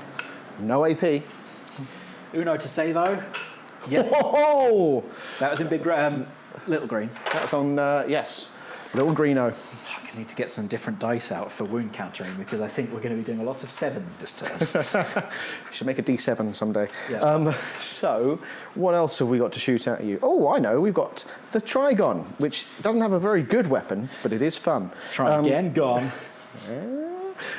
No AP. Uno to say, though. Yeah. Whoa! That was in big... little green. That's on, yes. Little greeno. I need to get some different dice out for wound countering, because I think we're going to be doing a lot of 7s this turn. Should make a D7 someday. Yeah. So, what else have we got to shoot at you? Oh, I know. We've got the Trigon, which doesn't have a very good weapon, but it is fun. Try again, gone.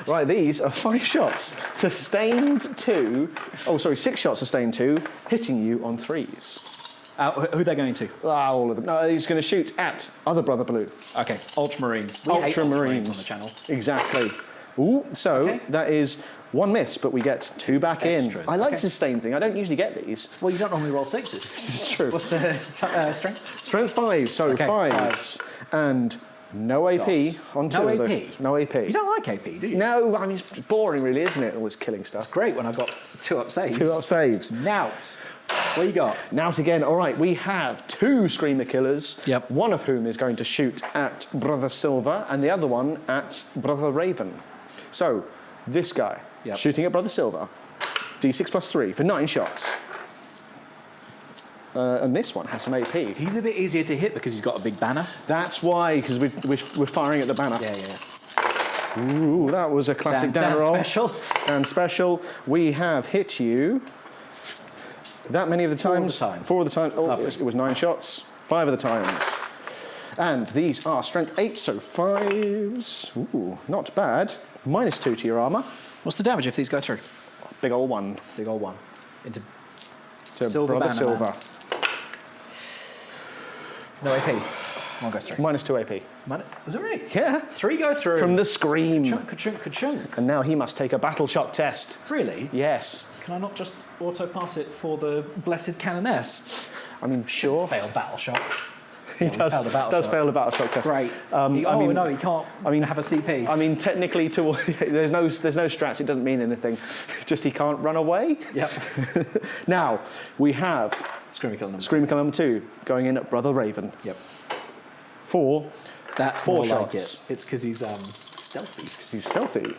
Right, these are 5 shots, sustained 2. Oh, sorry, 6 shots, sustained 2, hitting you on 3s. Who are they going to? All of them. No, he's going to shoot at other Brother Blue. Okay, Ultramarines. We hate Ultramarines on the channel. Exactly. Ooh, so that is 1 miss, but we get 2 back Extras. in. I like the sustain thing. I don't usually get these. Well, you don't normally roll 6s. It's true. What's the strength? Strength 5, so 5s. And no AP on 2 No of them. AP? No AP. You don't like AP, do you? No, I mean, it's boring really, isn't it? Always killing stuff. It's great when I've got 2 up saves. 2 up saves. Nout. What you got? Now again, all right, we have 2 Screamer Killers, Yep. one of whom is going to shoot at Brother Silver and the other one at Brother Raven. So, this guy, shooting at Brother Silver, D6 plus 3 for 9 shots. And this one has some AP. He's a bit easier to hit because he's got a big banner. That's why, because we're firing at the banner. Yeah. Ooh, that was a classic Dan roll. Special. Dan special. We have hit you that many of the times. 4 of the times. Oh, it was 9 shots. 5 of the times. And these are strength 8, so 5s. Ooh, not bad. -2 to your armour. What's the damage if these go through? Big old 1. Big old 1. Into to Brother Silver. Man. No AP. 1 goes through. -2 AP. Was it really? Yeah. 3 go through. From the scream. Ka-chunk, ka-chunk. And now he must take a battle shock test. Really? Yes. Can I not just auto-pass it for the blessed Cannonness? I mean, sure. Fail battle shock. He does fail the battle shock test. Great. No, he can't have a CP. I mean, technically, there's no strats. It doesn't mean anything. Just he can't run away. Yep. Now, we have Screamer Killer number 2 going in at Brother Raven. Yep. 4. That's 4 more shots. like it. It's because he's stealthy. He's stealthy.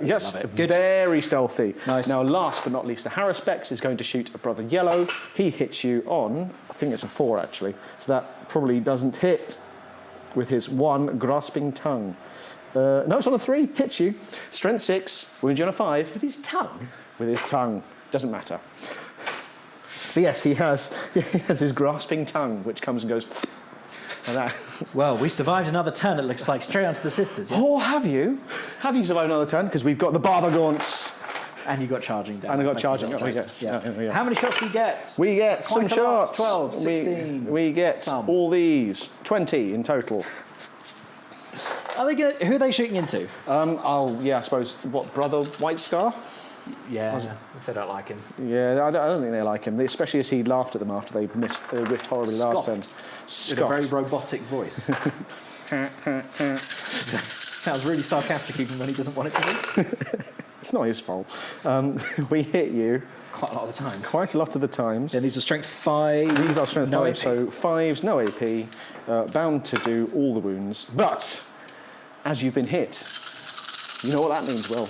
Yes, love it. Good. Very stealthy. Nice. Now, last but not least, the Haruspex is going to shoot at Brother Yellow. He hits you on, I think it's a 4 actually, so that probably doesn't hit with his 1 grasping tongue. No, it's on a 3, hits you. Strength 6, wounds you on a 5. With his tongue? With his tongue, doesn't matter. But yes, he has his grasping tongue, which comes and goes like that. Well, we survived another turn, it looks like, straight onto the sisters. Yeah? Oh, have you? Have you survived another turn? Because we've got the Barber Gaunts. And you got charging down. And I got charging. Oh, yeah. How many shots do you get? We get some Quite a lot. shots. 12, 16. We get some. all these. 20 in total. Who are they shooting into? I suppose, what, Brother White Scar? Yeah, if they don't like him. Yeah, I don't think they like him, especially as he laughed at them after they whiffed horribly last turn. With a very robotic voice. Sounds really sarcastic even when he doesn't want it to be. It's not his fault. We hit you Quite a lot of the times. quite a lot of the times. Yeah, these are strength 5. These are strength no 5, AP. so 5s, no AP, bound to do all the wounds. But, as you've been hit, you know what that means, Will.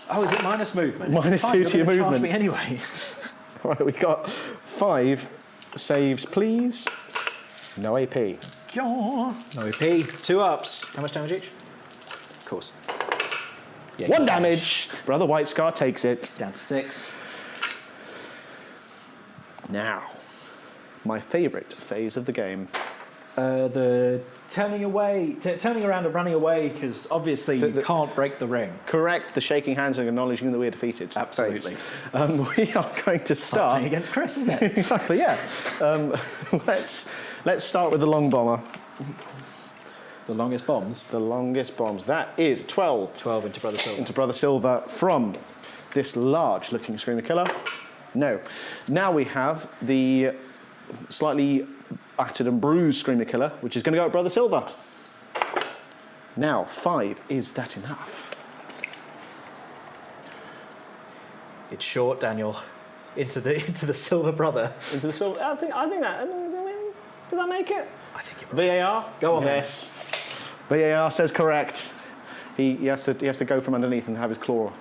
Oh, is it minus movement? Minus It's fine, 2 you're to your gonna charge movement. me anyway. Right, we got 5 saves, please. No AP. No AP. 2 ups. How much damage each? Of course. Yeah, 1 damage. Brother White Scar takes it. Down to 6. Now, my favourite phase of the game. The turning away, turning around and running away, because obviously you can't break the ring. Correct, the shaking hands and acknowledging that we're defeated. Absolutely. phase. We are going to Playing start. against Chris, isn't it? Exactly, yeah. Let's start with the long bomber. The longest bombs. The longest bombs. That is 12. 12 into Brother Silver. Into Brother Silver from this large looking Screamer Killer. No. Now we have the slightly battered and bruised Screamer Killer, which is going to go at Brother Silver. Now, 5. Is that enough? It's short, Daniel. Into the Silver Brother. Into the silver. I think that. Did that make it? I think it VAR. Go on. Yeah. Yes. VAR says correct. He has to go from underneath and have his claw.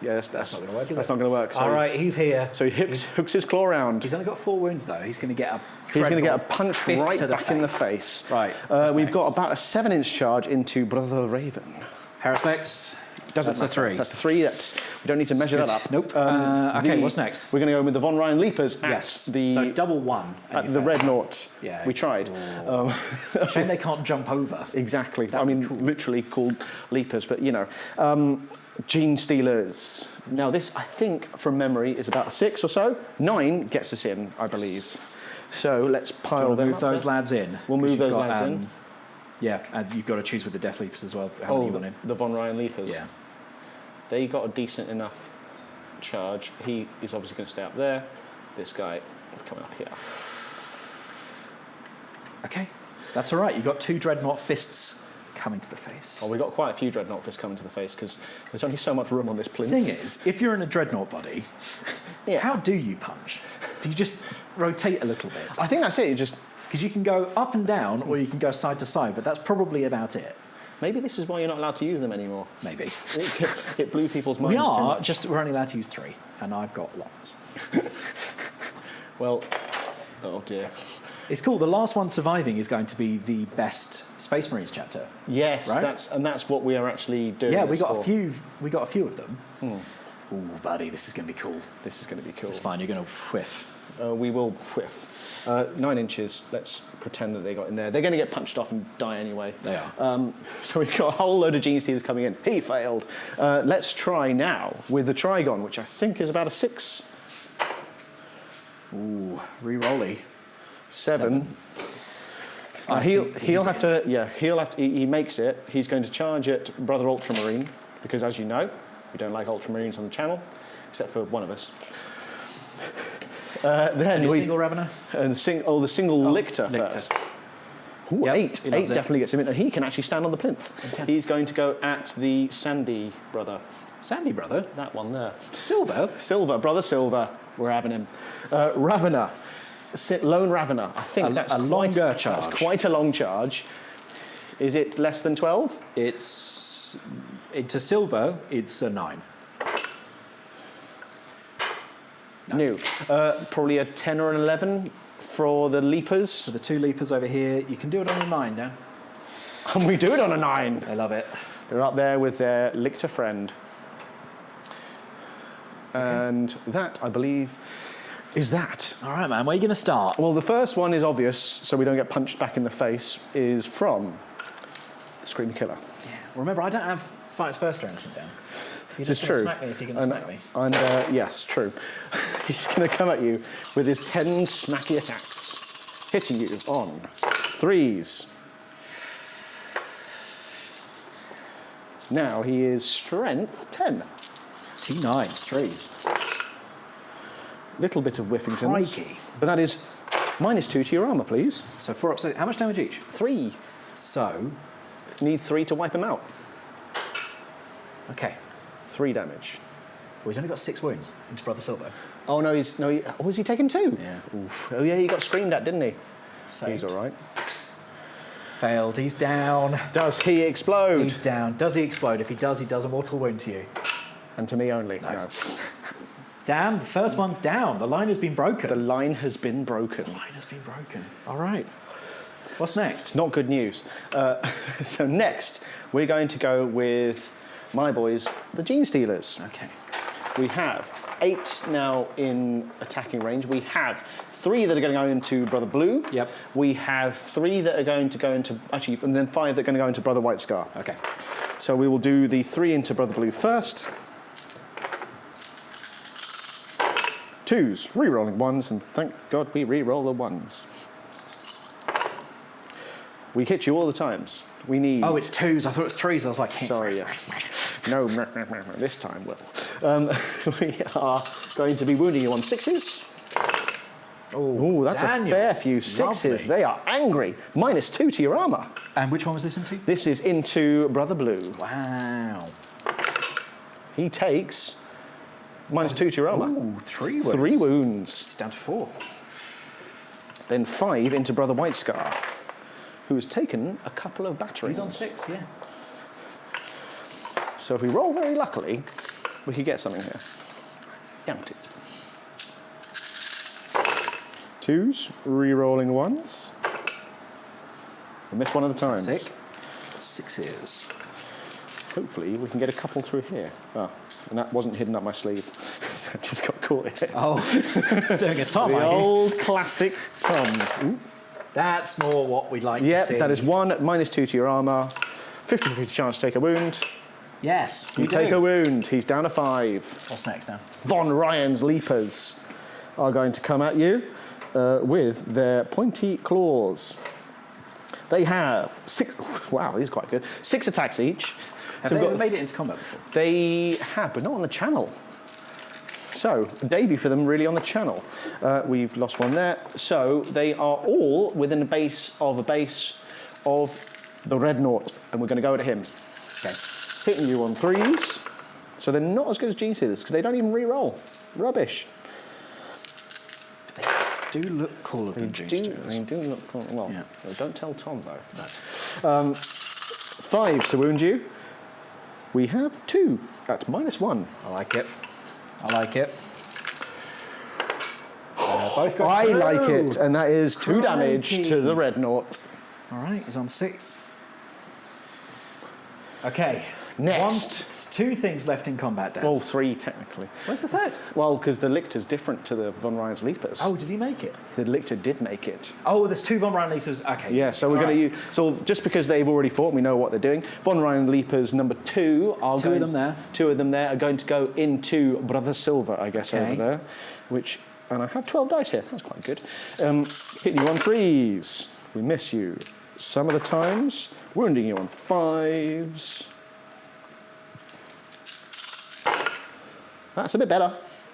Yes, that's not gonna work, is That's it? not going to work. So, All right, he's here. So he hooks his claw round. He's only got 4 wounds though. He's going to get a. He's going to get a dreadnought punch fist right to the back in the face. Right. We've got about a 7-inch charge into Brother Raven. Harrispex. Doesn't That's a matter. 3. That's a 3. We don't need to measure that up. Nope. Okay, what's next? We're going to go with the Von Ryan Leapers at Yes. the So double 1. at the Dreadnought. Yeah. We tried. Shame they can't jump over. Exactly. That'd be cool. Literally called Leapers, but you know. Gene Stealers. Now this, I think, from memory, is about a 6 or so. 9 gets us in, I believe. So let's pile them Move up those there. lads in. We'll 'cause move you've those got, lads in. Yeah, and you've got to choose with the Death Leapers as well. How many you want in? The Von Ryan Leapers. Yeah. They got a decent enough charge. He is obviously going to stay up there. This guy is coming up here. Okay, that's all right. You've got 2 Dreadnought Fists coming to the face. Well, we got quite a few Dreadnought Fists coming to the face because there's only so much room on this plinth. The thing is, if you're in a Dreadnought body, Yeah. how do you punch? Do you just rotate a little bit? I think that's it. You just Because you can go up and down, or you can go side to side, but that's probably about it. maybe this is why you're not allowed to use them anymore. Maybe. It blew people's minds. We too are, much. just we're only allowed to use 3, and I've got lots. Well, oh dear. It's cool. The last one surviving is going to be the best Space Marines chapter. Yes, Right? that's what we are actually doing. Yeah, we this got for. a few. We got a few of them. Ooh, buddy, this is going to be cool. This is going to be cool. It's fine. You're going to whiff. We will whiff. 9 inches. Let's pretend that they got in there. They're going to get punched off and die anyway. They are. So we've got a whole load of Gene Stealers coming in. He failed. Let's try now with the Trigon, which I think is about a 6. Ooh, re-rolly. 7. I He'll think have to. Yeah, he'll have to. He makes it. He's going to charge at Brother Ultramarine because, as you know, we don't like Ultramarines on the channel, except for one of us. Then Any we single Ravener? and the single Lictor Lictor. first. Ooh, Yep, 8. he 8 loves it. definitely gets him in, and he can actually stand on the plinth. He's going to go at the Sandy brother. Sandy brother. That one there. Silver. Silver, Brother Silver. We're having him. Ravener. Lone Ravener. I think that's a quite, longer charge. That's quite a long charge. Is it less than 12? It's into silver. It's a 9. No. Probably a 10 or an 11 for the Leapers. So the 2 leapers over here. You can do it on a 9, Dan. And we do it on a 9. They love it. They're up there with their Lictor friend. And that, I believe, is that. All right, man. Where are you going to start? Well, the first one is obvious, so we don't get punched back in the face, is from the Scream Killer. Yeah. Remember, I don't have fights first or anything, Dan. You're This is just going to true. smack me if you're going to smack me. And yes, true. He's going to come at you with his 10 smacky attacks, hitting you on 3s. Now he is strength 10. T9, trees. Little bit of Whiffingtons. Crikey. But that is -2 to your armour, please. So 4 up. So how much damage each? 3. So, Need 3 to wipe him out. okay. 3 damage. Well, he's only got 6 wounds into Brother Silver. Oh no, was he taken 2? Yeah. Oof. Oh yeah, he got screamed at, didn't he? Saved. He's all right. Failed. He's down. Does he explode? He's down. Does he explode? If he does a mortal wound to you. And to me only. No. Damn, the first one's down. The line has been broken. The line has been broken. The line has been broken. All right. What's next? It's not good news. So next, we're going to go with my boys, the Gene Stealers. Okay. We have 8 now in attacking range. We have 3 that are going to go into Brother Blue. Yep. We have 3 that are going to go into, actually, and then 5 that are going to go into Brother White Scar. Okay. So we will do the 3 into Brother Blue first. 2s, re-rolling 1s, and thank God we re-roll the 1s. We hit you all the times. We need... Oh, it's 2s. I thought it was 3s. I was like... Sorry, yeah. No, this time will. We are going to be wounding you on 6s. Oh, that's Daniel. a fair few 6s. Lovely. They are angry. -2 to your armour. And which one was this into? This is into Brother Blue. Wow. He takes -2 to your armour. Ooh, 3 wounds. 3 wounds. He's down to 4. Then 5 into Brother White Scar, who has taken a couple of batterings. He's on 6, yeah. So if we roll very luckily, we could get something here. Damned it. 2s, re-rolling 1s. We missed one of the times. Sick. 6s. Hopefully we can get a couple through here. Oh, and that wasn't hidden up my sleeve. I just got caught in it. Oh, doing a Tom, The are you? old classic Tom. Ooh. That's more what we'd like to Yep, see. that is 1 at -2 to your armour. 50-50 chance to take a wound. Yes, You take a wound. He's down to 5. What's next now? Von Ryan's Leapers are going to come at you with their pointy claws. They have 6. Wow, these are quite good. 6 attacks each. Have So they we've ever got- made it into combat before? They have, but not on the channel. So, a debut for them really on the channel. We've lost one there. So, they are all within a base of the Dreadnought, and we're going to go to him. Okay. Hitting you on 3s. So they're not as good as Gene Stealers, because they don't even re-roll. Rubbish. Do look cooler than Gene Stealers. They do look cool. Well, Yeah. well, don't tell Tom, though. No. 5s to wound you. We have 2 at -1. I like it. I like it. Both got I through. like it, and that is 2 damage Crikey. to the Dreadnought. All right, he's on 6. Okay. Next. 2 things left in combat, Dan. Well, 3 technically. Where's the third? Well, because the Lictor's different to the Von Ryan's Leapers. Oh, did he make it? The Lictor did make it. Oh, there's 2 Von Ryan Leapers. Okay. Yeah, so we're All going to right. use. So just because they've already fought, we know what they're doing. Von Ryan Leapers number 2 are 2 going. of them there. 2 of them there are going to go into Brother Silver, I guess, Okay. over there. Which, and I have 12 dice here. That's quite good. Hitting you on 3s. We miss you some of the times. Wounding you on 5s. That's a bit better.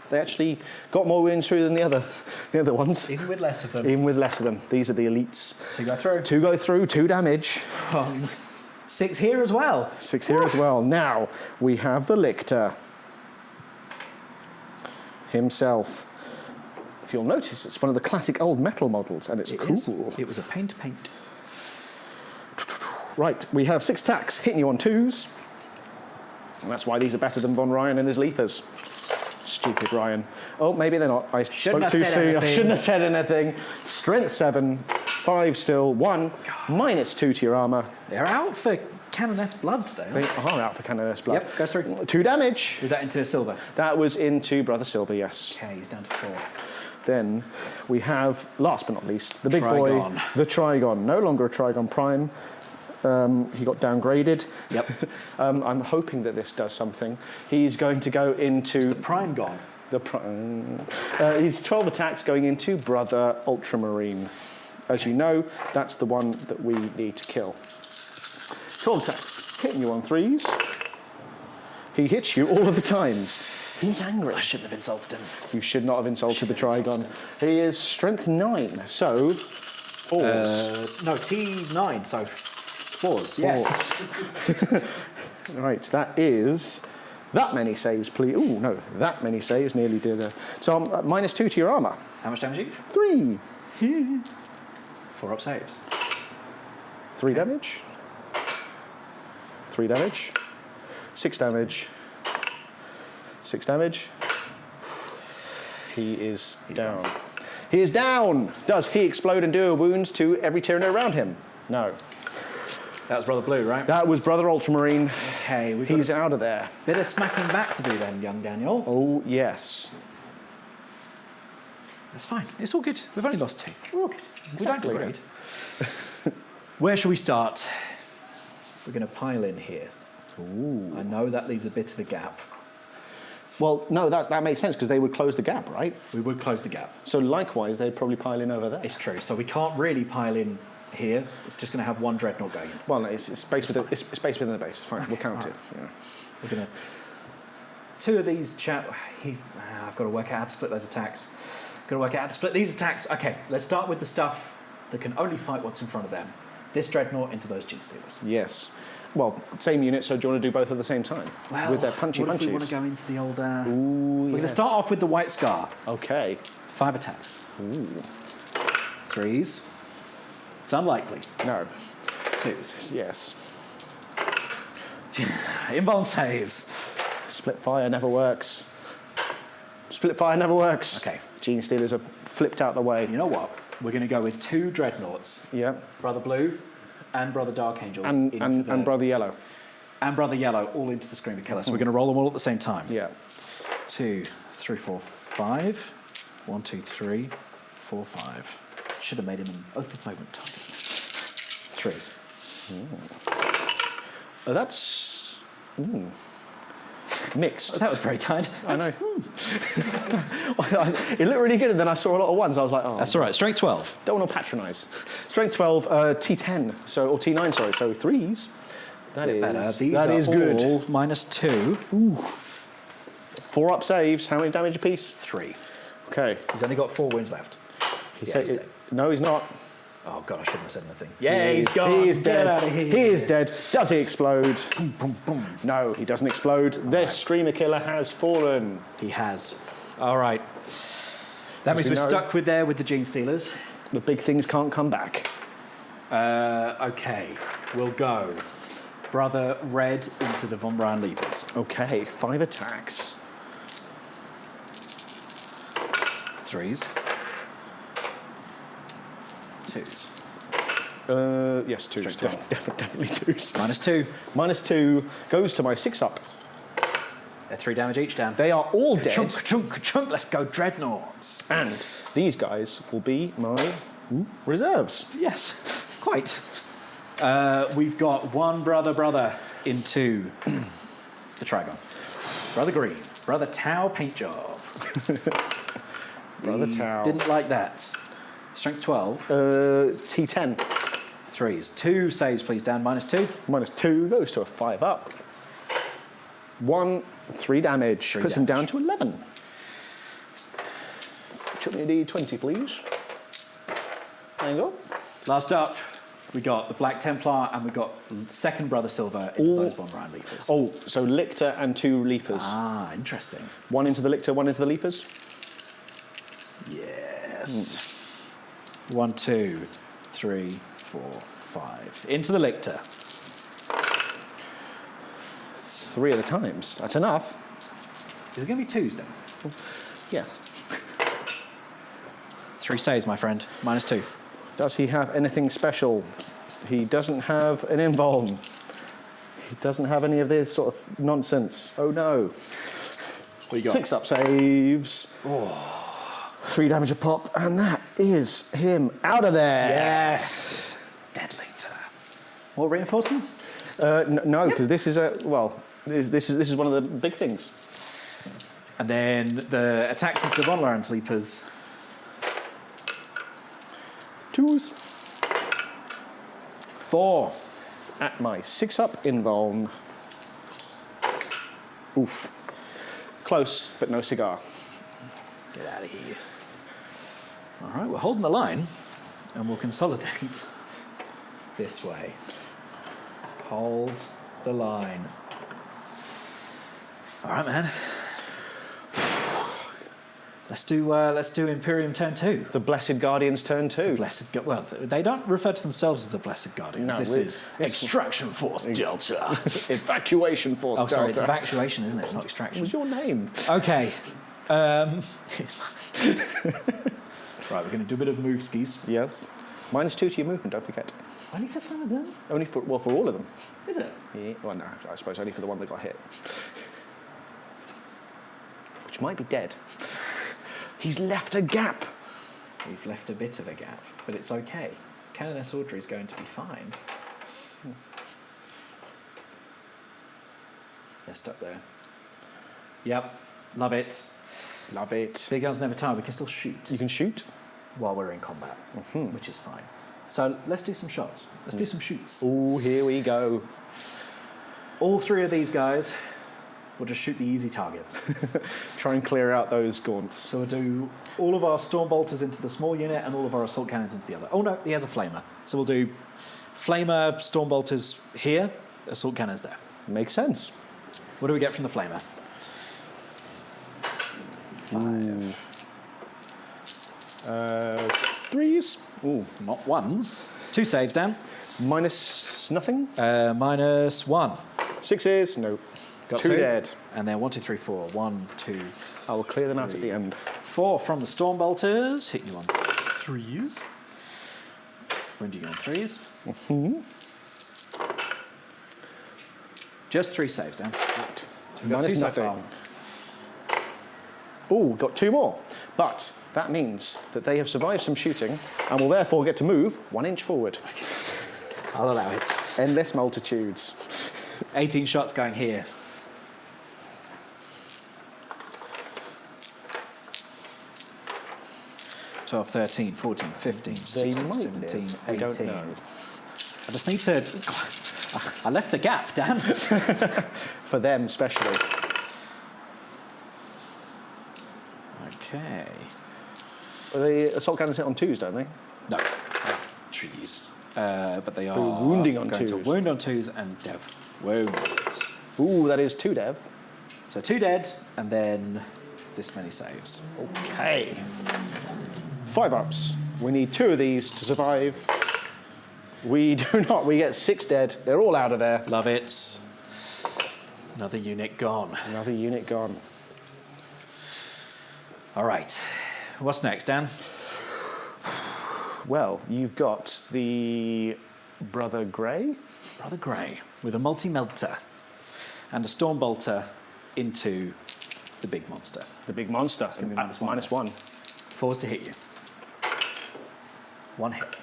They actually got more wounds through than the other ones. Even with less of them. Even with less of them. These are the elites. 2 go through. 2 go through, 2 damage. 6 here as well. 6 here as well. Now, we have the Lictor himself. If you'll notice, it's one of the classic old metal models, and it's It cool. is. It was a paint. Right, we have 6 attacks, hitting you on 2s. And that's why these are better than Von Ryan and his Leapers. Stupid Ryan. Oh, maybe they're not. I spoke have too said soon. I anything. shouldn't have said anything. Strength 7, 5 still, 1, -2 to your armour. They're out for Cannonness blood today. They are out for Cannonness blood. Yep, goes through. 2 damage. Was that into silver? That was into Brother Silver, yes. Okay, he's down to 4. Then we have, last but not least, the big Trigon. boy, the Trigon. No longer a Trigon Prime. He got downgraded. Yep. I'm hoping that this does something. He's going to go into... The prime gone. he's 12 attacks going into Brother Ultramarine. As you know, that's the one that we need to kill. 12 attacks, hitting you on 3s. He hits you all of the times. He's angry. I shouldn't have insulted him. You should not have insulted the Trigon. He is strength 9, so 4. No, T9, so 4s. Yes. Right, that is that many saves, please. Oh no, that many saves nearly did. So I'm -2 to your armor. How much damage each? 3. 4 up saves. 3 damage. 3 damage. 6 damage. 6 damage. He is down. He is down! Does he explode and do a wound to every Tyranid around him? No. That was Brother Blue, right? That was Brother Ultramarine. Okay, He's out of there. bit of smacking back to do then, young Daniel. Oh, yes. That's fine. It's all good. We've only lost 2. We're all good. We don't Exactly. degrade. Where shall we start? We're going to pile in here. Ooh. I know that leaves a bit of a gap. Well, no, that makes sense because they would close the gap, right? We would close the gap. So likewise, they'd probably pile in over there. It's true. So we can't really pile in here. It's just going to have one Dreadnought going into Well, no, it's space within it's space within the base. It's fine. We'll count it. Yeah. We're going to... 2 of these I've got to work out how to split those attacks. Got to work out how to split these attacks. Okay, let's start with the stuff that can only fight what's in front of them. This Dreadnought into those Gene Stealers. Yes. Well, same unit, so do you want to do both at the same time? Well, with their punchy what if we punchies? want to go into the old... Ooh, We're going to start off with the White Scar. Okay. 5 attacks. Ooh. 3s. It's unlikely. No. 2s. Yes. Invuln saves. Split fire never works. Split fire never works. Okay. Gene Stealers are flipped out the way. You know what? We're going to go with 2 Dreadnoughts. Yeah. Brother Blue and Brother Dark Angels. And Brother Yellow. And Brother Yellow all into the Screamer Killer. So we're going to roll them all at the same time. Yeah. 2, 3, 4, 5. 1, 2, 3, 4, 5. Should have made him an oath of moment target. 3s. Oh, that's mixed. That was very kind. I know. It looked really good, and then I saw a lot of ones. I was like, oh. That's all right. Strength 12. Don't want to patronise. Strength 12, T10, or T9, sorry, so 3s. That is Better. These that are is good. all -2. 4 up saves. How many damage apiece? 3. Okay. He's only got 4 wounds left. He Yeah, ta- he's dead. No, he's not. Oh god, I shouldn't have said anything. He is dead. Out of here. He is dead. Does he explode? No, he doesn't explode. This Screamer Killer has fallen. He has. All right. That means we we're know. stuck with there with the Gene Stealers. The big things can't come back. Okay, we'll go Brother Red into the Von Braun Leapers. Okay, 5 attacks. 3s. 2s. Yes, 2s. Strength 12. Definitely 2s. -2. -2 goes to my 6 up. They're 3 damage each, Dan. They are all dead. Chunk, chunk, chunk. Let's go Dreadnoughts. And these guys will be my reserves. Yes, quite. We've got 1 brother into the Trigon. Brother Green. Brother Tau paint job. Brother He Tau. didn't like that. Strength 12. T10. 3s. 2 saves, please, Dan. -2. -2 goes to a 5 up. 3 damage. 3 Puts him down damage. to 11. Chuck me a D20, please. There you go. Last up, we got the Black Templar and we got second Brother Silver into those Von Braun Leapers. Oh, so Lictor and 2 Leapers. Ah, interesting. 1 into the Lictor, 1 into the Leapers. Yes. 1, 2, 3, 4, 5. Into the Lictor. 3 at a time. That's enough. Is it going to be 2s, Dan? Yes. 3 saves, my friend. -2. Does he have anything special? He doesn't have an invuln. He doesn't have any of this sort of nonsense. Oh no. What you got? 6 up saves. 3 damage a pop, and that is him out of there. Yes. Dead Lictor. More reinforcements? No, because this is this is one of the big things. And then the attacks into the Von Braun Leapers. 2s 4. at my 6 up invuln. Oof. Close, but no cigar. Get out of here. All right, we're holding the line, and we'll consolidate this way. Hold the line. All right, man. Let's do Imperium turn 2. The Blessed Guardians turn 2. Well, they don't refer to themselves as the Blessed Guardians. No, this is Extraction Force Delta. Evacuation Force Delta. Oh, sorry, it's Evacuation, isn't it? Not Extraction. What was your name? Okay. Right, we're going to do a bit of move skis. Yes. -2 to your movement, don't forget. Only for some of them? Only for all of them. Is it? Yeah. Well, no, I suppose only for the one that got hit. Which might be dead. He's left a gap. We've left a bit of a gap, but it's okay. Cannonness Audrey is going to be fine. They're stuck there. Yep, love it. Love it. Big guns never tire. We can still shoot You can shoot. while we're in combat, which is fine. So let's do some shots. Let's do some shoots. Oh, here we go. All 3 of these guys will just shoot the easy targets. Try and clear out those gaunts. So we'll do all of our storm bolters into the small unit and all of our assault cannons into the other. Oh no, he has a flamer. So we'll do flamer, storm bolters here, assault cannons there. Makes sense. What do we get from the flamer? 5. 3s. Ooh. Not ones. 2 saves, Dan. Minus nothing. -1. 6s. No. Got 2 2 dead. And then 1, 2, 3, 4. 1, 2, I will clear them out at the end. 4 from the storm bolters. Hit you on 3s. Wound you on 3s. Just 3 saves, Dan. So we've got 2 so far. Ooh, got 2 more. But that means that they have survived some shooting and will therefore get to move 1 inch forward. I'll allow it. Endless multitudes. 18 shots going here. Twelve, 13, 14, 15, 16, might 17, live. We 18. don't know. I just need to... I left the gap, Dan. For them, especially. Okay. The assault cannons hit on 2s, don't they? No. Trees. But they are wounding on going to 2s. wound on 2s and dev. Wounds. Ooh, that is 2 dev. So 2 dead, and then this many saves. Okay. 5 ups. We need 2 of these to survive. We do not. We get 6 dead. They're all out of there. Love it. Another unit gone. Another unit gone. All right. What's next, Dan? Well, you've got the Brother Grey. Brother Grey with a multi-melter and a storm bolter into the big monster. The big monster. gonna be -1. 4s to hit you. 1 hit.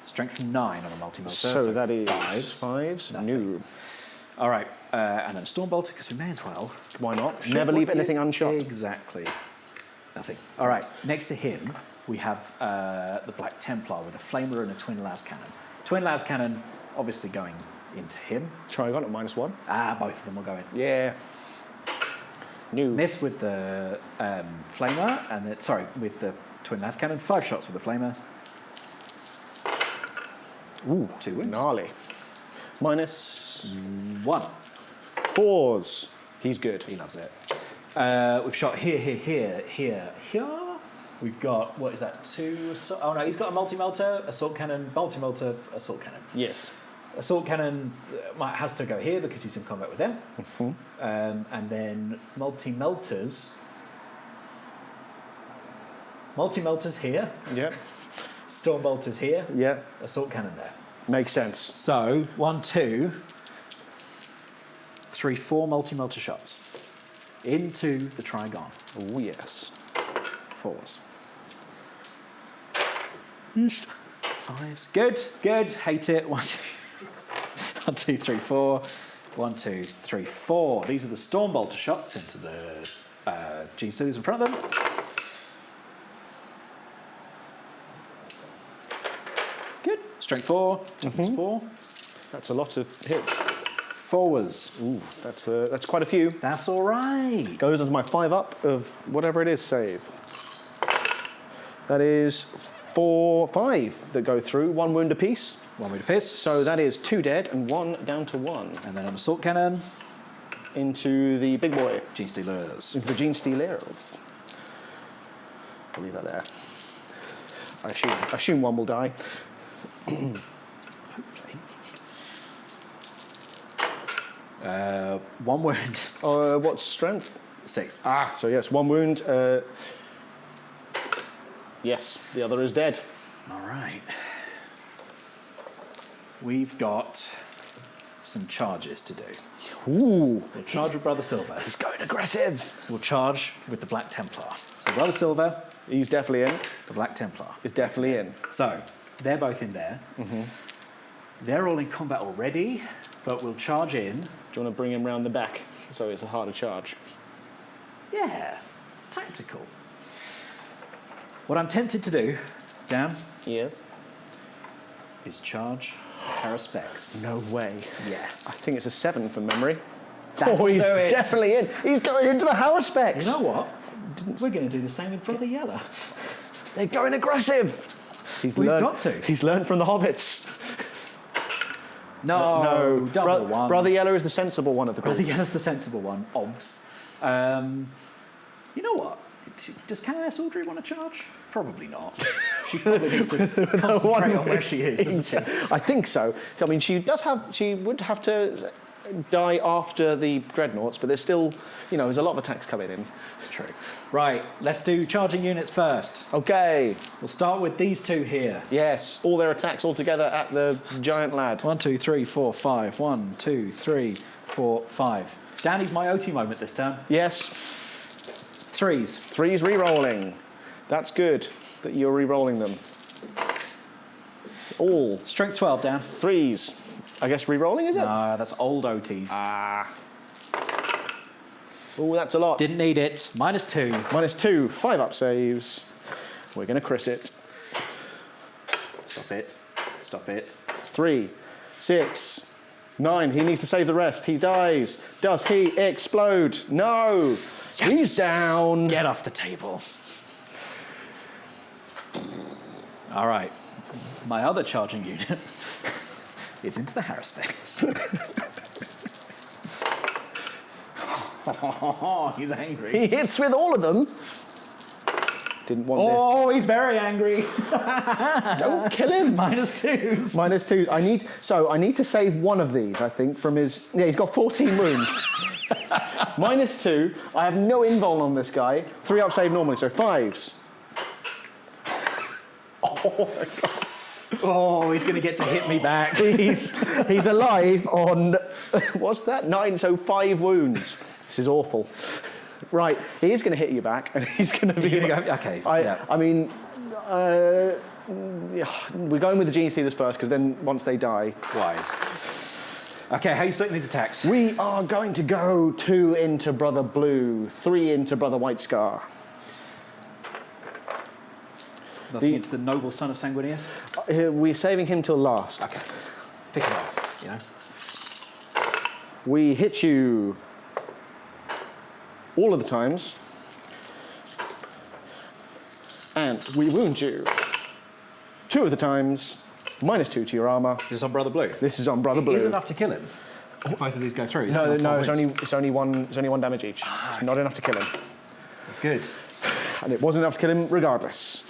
Strength 9 on a multi-melter. So that is 5s. 5s. Nothing. No. All right. And then a storm bolter, because we may as well. Why not? Shoot Never what leave you- anything unshot. Exactly. Nothing. All right. Next to him, we have the Black Templar with a flamer and a twin las cannon. Twin las cannon, obviously going into him. Trigon at -1. Both of them will go in. Yeah. No. Miss with the flamer, and then, sorry, with the twin las cannon. 5 shots with the flamer. Ooh, 2 wounds. gnarly. -1. 4s. He's good. He loves it. We've shot here. We've got, what is that, 2? Oh no, he's got a multi-melter, assault cannon, multi-melter, assault cannon. Yes. Assault cannon has to go here because he's in combat with them. And then multi-melters. Multi-melters here. Yeah. Storm bolters here. Yeah. Assault cannon there. Makes sense. So 1, 2, 3, 4 multi-melter shots into the Trigon. Oh yes. 4s. 5s. Good. Hate it. 1, 2, 3, 4. 1, 2, 3, 4. These are the storm bolter shots into the G-Studios in front of them. Good. Strength 4. Toughness 4. That's a lot of hits. 4s. Ooh, that's quite a few. That's all right. Goes onto my 5-up of whatever it is save. That is 5 that go through, 1 wound apiece. 1 wound apiece. So that is 2 dead and 1 down to 1. And then an assault cannon. Into the big boy. Gene Stealers. Into the Gene Stealers. I'll leave that there. I assume 1 will die. Hopefully. 1 wound. What's strength? 6. So yes, 1 wound. Yes, the other is dead. All right. We've got some charges to do. Ooh. We'll charge with Brother Silver. He's going aggressive. We'll charge with the Black Templar. So Brother Silver, He's definitely in. the Black Templar. He's definitely in. So they're both in there. They're all in combat already, but we'll charge in. Do you want to bring him round the back so it's a harder charge? Yeah, tactical. What I'm tempted to do, Dan, Yes. is charge Haruspex. No way. Yes. I think it's a 7 from memory. That Oh, he's will do it. definitely in. He's going into the Haruspex. You know what? We're going to do the same with Brother Yellow. They're going aggressive. We've got to. He's learned from the hobbits. No, double one. Brother Yellow is the sensible one of the group. Brother Yellow's the sensible one, obs. You know what? Does Cannonness Audrey want to charge? Probably not. She probably needs to concentrate on where she is, doesn't she? I think so. I mean, she would have to die after the Dreadnoughts, but there's still, there's a lot of attacks coming in. It's true. Right, let's do charging units first. Okay. We'll start with these 2 here. Yes, all their attacks all together at the giant lad. 1, 2, 3, 4, 5. 1, 2, 3, 4, 5. Danny's my OT moment this turn. Yes. 3s. 3s re-rolling. That's good that you're re-rolling them. All Strength 12, Dan. 3s. I guess re-rolling, is it? No, that's old OTs. Oh, that's a lot. Didn't need it. -2. -2, 5-up saves. We're going to Chris it. Stop it. Stop it. It's 3, 6, 9. He needs to save the rest. He dies. Does he explode? No. Yes. He's down. Get off the table. All right. My other charging unit is into the Haruspex. He's angry. He hits with all of them. Didn't want Oh, he's very angry. this. Don't kill him. -2s. -2. I need to save one of these, I think, from his... Yeah, he's got 14 wounds. -2. I have no invul on this guy. 3-up save normally, so 5s. Oh, my God. Oh, he's going to get to hit me back. He's alive on... What's that? 9, so 5 wounds. This is awful. Right, he is going to hit you back, and he's going to be... You're gonna go, okay, yeah. I mean... we're going with the Gene Stealers first, because then once they die... Wise. Okay, how are you splitting these attacks? We are going to go 2 into Brother Blue, 3 into Brother White Scar. Nothing into the noble son of Sanguinius? We're saving him till last. Okay. Pick it off, We hit you all of the times. And we wound you 2 of the times. -2 to your armor. This is on Brother Blue. This is on Brother Blue. Is enough to kill him? If both of these go through. No, it's only one damage each. It's not enough to kill him. Good. And it wasn't enough to kill him regardless.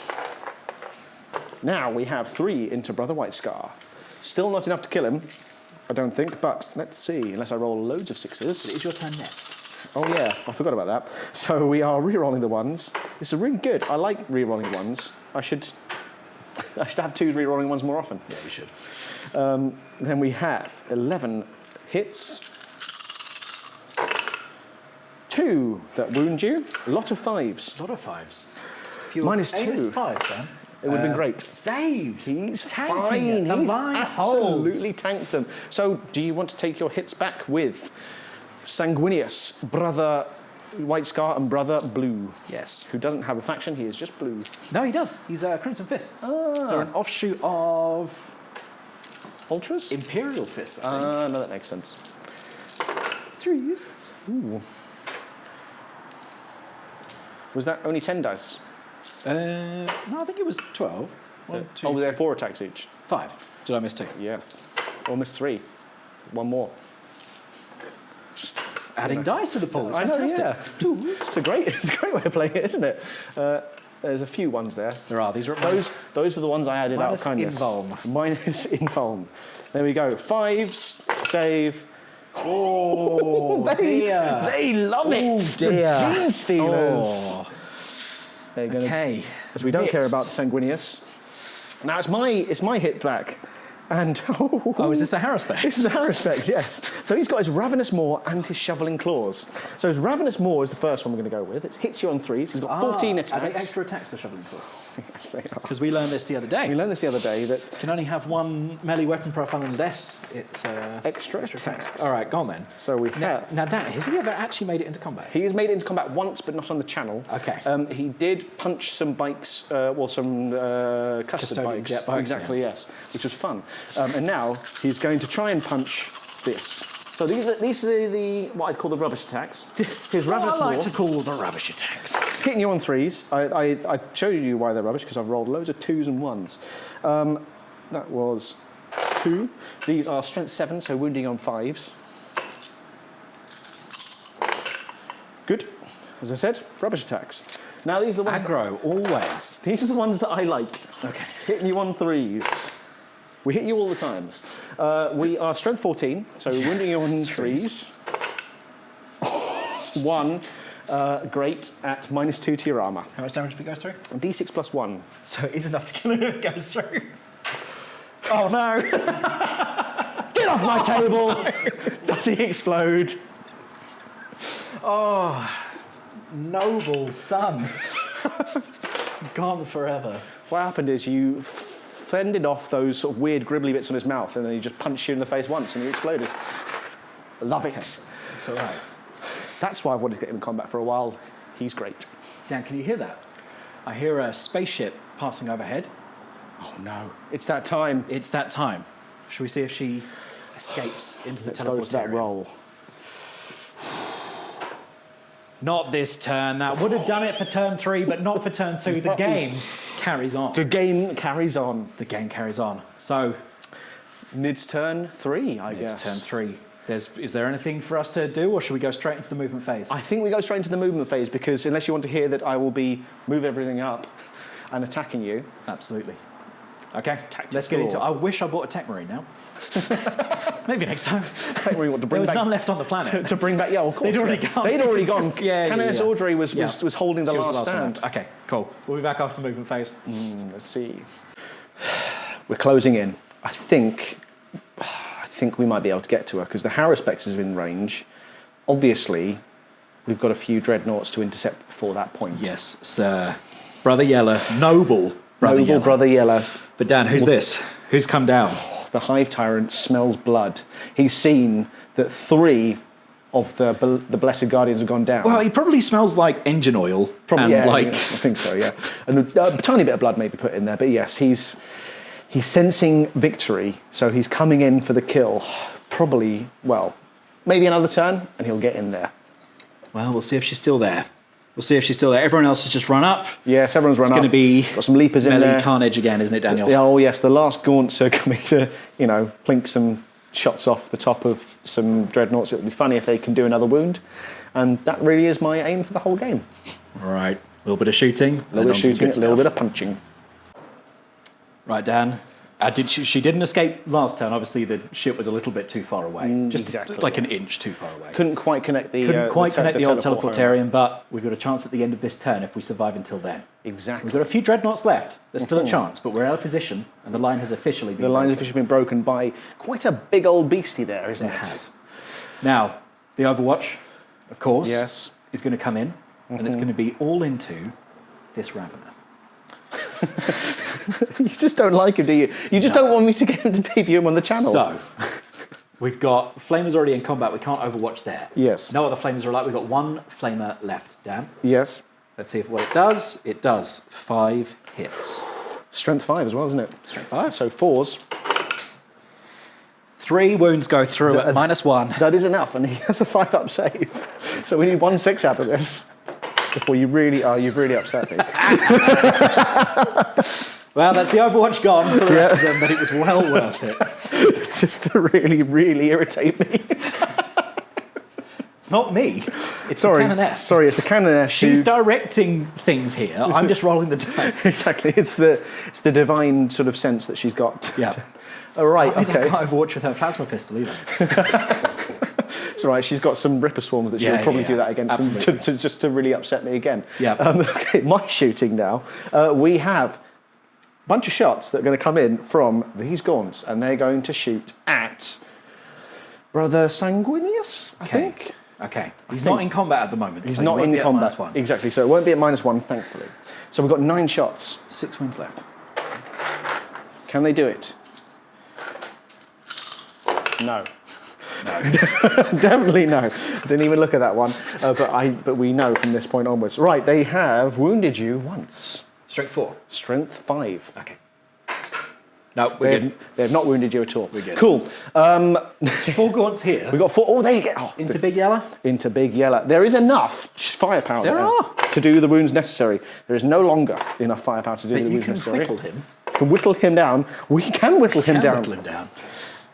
Now we have 3 into Brother White Scar. Still not enough to kill him, I don't think, but let's see, unless I roll loads of 6s. It is your turn next. Oh yeah, I forgot about that. So we are re-rolling the 1s. This is really good. I like re-rolling 1s. I should have 2s re-rolling 1s more often. Yeah, you should. Then we have 11 hits. 2 that wound you. A lot of 5s. A lot of 5s. -2. 5s, Dan. It would have been great. Saves. He's tanking fine. it. The He's line absolutely holds. tanked them. So, do you want to take your hits back with Sanguinius, Brother White Scar, and Brother Blue? Yes. Who doesn't have a faction? He is just blue. No, he does. He's Crimson Fists. They're an offshoot of Ultras? Imperial Fists. I think. No, that makes sense. Threes. Ooh. Was that only 10 dice? No, I think it was 12. One, two, Oh, they're 4 attacks each. 5. Did I miss 2? Yes. Almost 3. One more. Just adding dice to the pool. It's I know, fantastic. yeah. It's a great way of playing it, isn't it? There's a few ones there. There are. These are Those are the ones I added out of kindness. Invuln. Minus invuln. There we go. 5s, save. Oh, dear. They love it. Oh, dear. The Gene Stealers. Oh. They're gonna, Okay. Because we don't care about Sanguinius. Now it's my hit back. And oh, is this the Harrispect? This is the Harrispect, yes. So he's got his Ravenous Maw and his Shoveling Claws. So his Ravenous Maw is the first one we're going to go with. It hits you on 3s. He's got 14 attacks. Are they extra attacks, the Shoveling Claws? Yes, they are. Because we learned this the other day. We learned this the other day that Can only have 1 melee weapon profile unless it's extra attacks. All right, go on then. So we have. Now, Dan, has he ever actually made it into combat? He has made it into combat once, but not on the channel. Okay. He did punch some bikes, some custard Custodian bikes. jet bikes, Exactly, yes, which was fun. And now he's going to try and punch this. So these are the what I'd call the rubbish attacks. His Ravenous I like Maw, to call the rubbish attacks. hitting you on 3s. I showed you why they're rubbish because I've rolled loads of 2s and 1s. That was 2. These are strength 7, so wounding on 5s. Good. As I said, rubbish attacks. Now these are the ones. Aggro, always. These are the ones that I like. Okay. Hitting you on 3s. We hit you all the times. We are strength 14, so wounding you on 3s. 1, great, at -2 to your armour. How much damage if it goes through? D6 plus 1. So it is enough to kill him if it goes through. Oh no! Get off my table! Does he explode? Oh, noble son. Gone forever. What happened is you fended off those sort of weird gribbly bits on his mouth and then he just punched you in the face once and he exploded. Love it. It's all right. That's why I've wanted to get him in combat for a while. He's great. Dan, can you hear that? I hear a spaceship passing overhead. Oh no. It's that time. It's that time. Should we see if she escapes into the Let's go to that teleportarium? roll. Not this turn. That would have done it for turn 3, but not for turn 2. The game carries on. The game carries on. The game carries on. So, Nid's turn 3, I guess. it's turn 3. Is there anything for us to do, or should we go straight into the movement phase? I think we go straight into the movement phase because unless you want to hear that I will be move everything up and attacking you. Absolutely. Okay, Tactics let's get into it. galore. I wish I bought a tech marine now. Maybe next time. Take me what to There bring was back none left on the planet. to bring back. Yeah, of course. They'd already gone. They'd already gone. Yeah, Cannonness yeah. Audrey was Yeah. holding the She was last one stand. left. Okay, cool. We'll be back after the movement phase. Let's see. We're closing in. I think we might be able to get to her because the Harrispect is in range. Obviously, we've got a few Dreadnoughts to intercept before that point. Yes, sir. Brother Yeller. Noble Brother Noble Yeller. Brother Yeller. But Dan, who's this? Who's come down? The Hive Tyrant smells blood. He's seen that 3 of the Blessed Guardians have gone down. Well, he probably smells like engine oil. Probably, and yeah, like yeah, I think so, yeah. And a tiny bit of blood maybe put in there, but yes, he's sensing victory, so he's coming in for the kill. Probably, well, maybe another turn, and he'll get in there. Well, we'll see if she's still there. We'll see if she's still there. Everyone else has just run up. Yes, everyone's run It's up. going to be got some leapers in melee there. carnage again, isn't it, Daniel? Yeah, oh yes, the last gaunts are coming to, plink some shots off the top of some Dreadnoughts. It'll be funny if they can do another wound, and that really is my aim for the whole game. All right. A little bit of shooting. A little bit of shooting, a little bit of punching. Right, Dan. She didn't escape last turn. Obviously, the ship was a little bit too far away. Just exactly, like an yes. inch too far away. Couldn't quite connect the Couldn't quite connect the old teleport home. teleportarium, but we've got a chance at the end of this turn if we survive until then. Exactly. We've got a few Dreadnoughts left. There's still a chance, but we're out of position, and the line has officially been The line has broken. officially been broken by quite a big old beastie there, isn't It it? has. Now, the Overwatch, of course, Yes. is going to come in, and it's going to be all into this Ravener. You just don't like him, do you? You just don't want me to get him to debut him on the channel. So, we've got Flamers already in combat. We can't Overwatch there. Yes. No other Flamers are alive. We've got 1 Flamer left, Dan. Yes. Let's see if what it does. It does 5 hits. Strength 5 as well, isn't it? Strength 5. So 4s. 3 wounds go through at -1. That is enough, and he has a 5-up save. So we need 1 6 out of this before you've really upset me. Well, that's the Overwatch gone for the rest of them, but it was well worth it. Just to really, really irritate me. It's not me. It's Sorry, the Cannonness. sorry, it's the Cannonness. She's directing things here. I'm just rolling the dice. Exactly, it's the divine sort of sense that she's got. Yeah. All right, I okay. can't Overwatch with her plasma pistol either. It's all right. She's got some Ripper Swarms that she would probably do that against them just to really upset me again. Yeah. Okay, my shooting now. We have a bunch of shots that are going to come in from these Gaunts, and they're going to shoot at Brother Sanguinius, I think. Okay. He's not in combat at the moment. He's so not he won't in be at combat. -1. Exactly. So it won't be at -1, thankfully. So we've got 9 shots. 6 wounds left. Can they do it? No. No. Definitely no. Didn't even look at that one. But we know from this point onwards. Right, they have wounded you once. Strength 4. Strength 5. Okay. No, we're good. They have not wounded you at all. We're good. Cool. There's 4 Gaunts here. We've got 4. Oh, there you go. Oh, Into Big Yellow. into Big Yellow. There is enough firepower There are. to do the wounds necessary. There is no longer enough firepower to do the You wounds can necessary. whittle him. You can whittle him down. We can whittle him down. Whittle him down.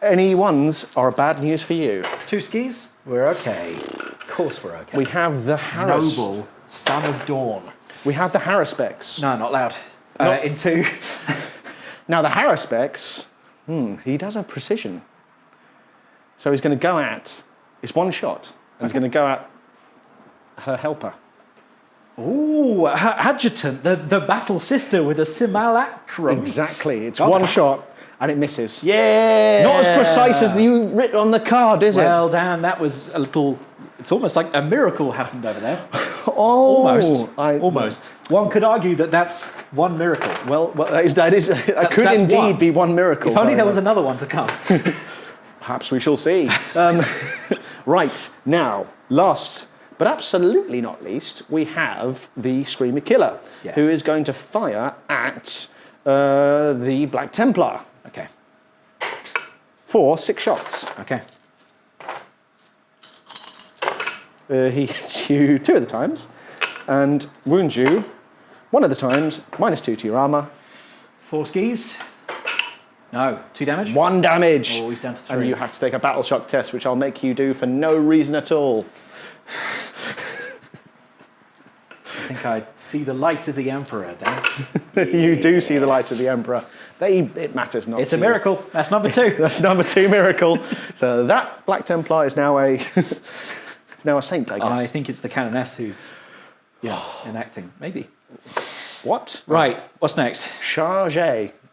Any ones are bad news for you. 2 skis. We're okay. Of course we're okay. We have the Harris. Noble, son of Dawn. We have the Harrispecs. No, not loud. Not- In 2. Now the Harrispecs, he does have precision. So he's going to go at, it's 1 shot, and he's going to go at her helper. Ooh, adjutant, the battle sister with a simulacrum. Exactly, it's God. 1 shot, and it misses. Yeah. Not as precise as you writ on the card, is Well, Dan, that was a little. It's almost like a miracle happened over there. it? Oh, Almost. Almost. One could argue that that's one miracle. Well, that could that's indeed one. be 1 miracle. If only there was another one to come. Perhaps we shall see. Right, now, last but absolutely not least, we have the Screamer Killer, Yes. who is going to fire at the Black Templar Okay. for 6 shots. Okay. He hits you 2 of the times and wounds you 1 of the times, -2 to your armor. 4 skis. No. 2 damage. 1 damage. Oh, he's down to 3. And you have to take a battle shock test, which I'll make you do for no reason at all. I think I see the light of the Emperor, Dan. You do see the light of the Emperor. It matters not. It's to a you. miracle. That's number 2. That's number 2 miracle. So that Black Templar is now a is now a saint, I guess. I think it's the Cannonness who's enacting. Maybe. What? Right. What's next? Charge.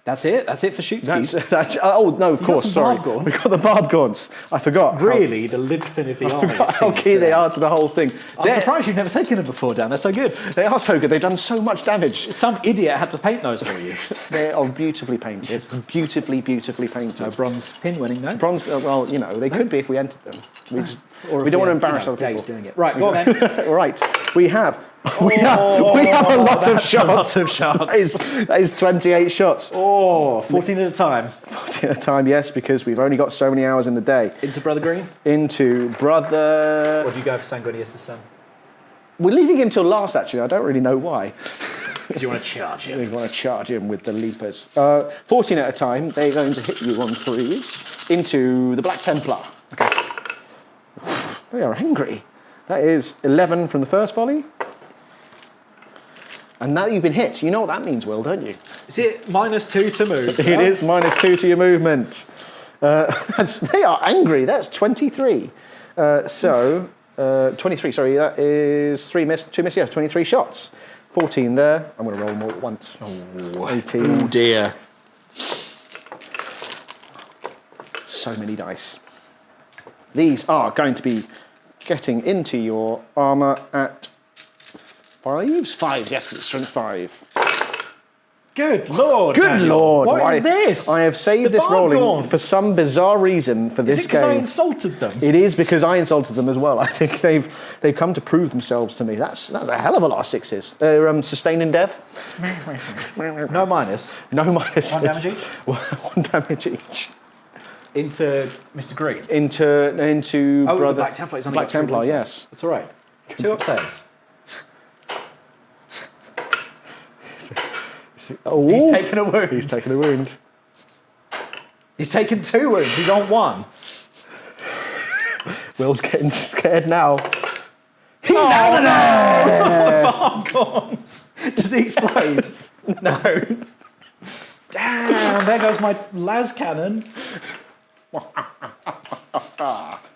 That's it. That's it for shoot skis. That's oh no, of course. some Sorry, barb gaunts. we've got the barb gaunts. I forgot. Really, the linchpin of the army. How key they are to the whole thing. I'm surprised you've never taken them before, Dan. They're so good. They are so good. They've done so much damage. Some idiot had to paint those for you. They are beautifully painted. Beautifully painted. No bronze pin winning, no? Bronze. Well, you know, they could be if we entered them. We Or we if don't want to had, embarrass other Dave people. doing it. Right, go on then. Right. We have a lot of shots. Lots of shots. That is 28 shots. Oh, 14 at a time. 40 at a time, yes, because we've only got so many hours in the day. Into Brother Green? Into Brother... Or do you go for Sanguinius' son? We're leaving him till last, actually. I don't really know why. Because you want to charge him. We want to charge him with the leapers. 14 at a time. They're going to hit you on 3s. Into the Black Templar. Okay. They are angry. That is 11 from the first volley. And now you've been hit. You know what that means, Will, don't you? Is it -2 to move? It is -2 to your movement. They are angry. That's 23. 23, sorry, that is 2 miss, yeah, 23 shots. 14 there. I'm going to roll more at once. 18. Oh dear. So many dice. These are going to be getting into your armour at 5s? 5s, yes, because it's strength 5. Good lord. Good Daniel. lord. What is this? I have saved The this rolling Bargons. for some bizarre reason for Is this it because I game. insulted them? It is because I insulted them as well. I think they've come to prove themselves to me. That's a hell of a lot of 6s. They're sustaining dev. No minus. No minuses. 1 damage each? 1 damage each. Into Mr. Green. Into Oh, brother the Black Templar. He's only Black got 3 Templar. wounds Yes. left. That's all right. 2 up saves. Oh, He's taken a wound. He's taken a wound. He's taken 2 wounds. He's on 1. Will's getting scared now. He's out of there! Farmcorns. Does he explode? No. Damn, there goes my las cannon.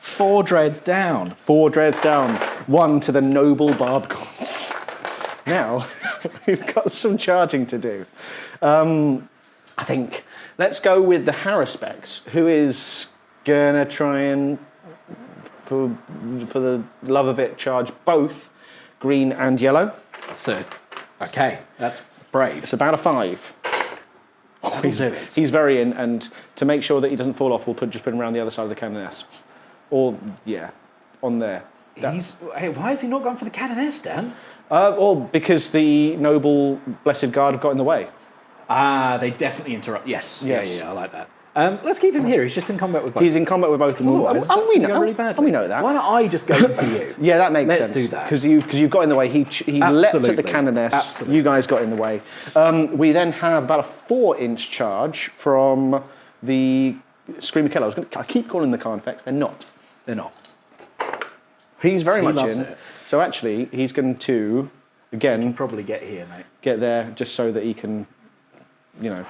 4 dreads down. 4 dreads down. 1 to the noble barb gods. Now, we've got some charging to do. I think let's go with the Haruspecs, who is gonna try and, for the love of it, charge both green and yellow. So, okay, that's brave. It's about a 5. That'll do it. He's very in, and to make sure that he doesn't fall off, we'll just put him around the other side of the Cannonness. Or, yeah, on there. Hey, why has he not gone for the Cannonness, Dan? Well, because the noble blessed guard have got in the way. Ah, they definitely interrupt. Yes. Yes. Yeah, I like that. Let's keep him here. He's just in combat with both. He's in combat with both of them. Otherwise, And that's we gonna go know, really badly. and we know that. Why don't I just go into you? Yeah, that makes Let's sense. do that. Because you've got in the way. He leapt at the Absolutely. Cannonness. Absolutely. You guys got in the way. We then have about a 4-inch charge from the Screamer Killer. I keep calling them the Carnifex. They're not. They're not. He's very much loves in. it. So actually, he's going to, again, Probably get here, mate. get there just so that he can, you know,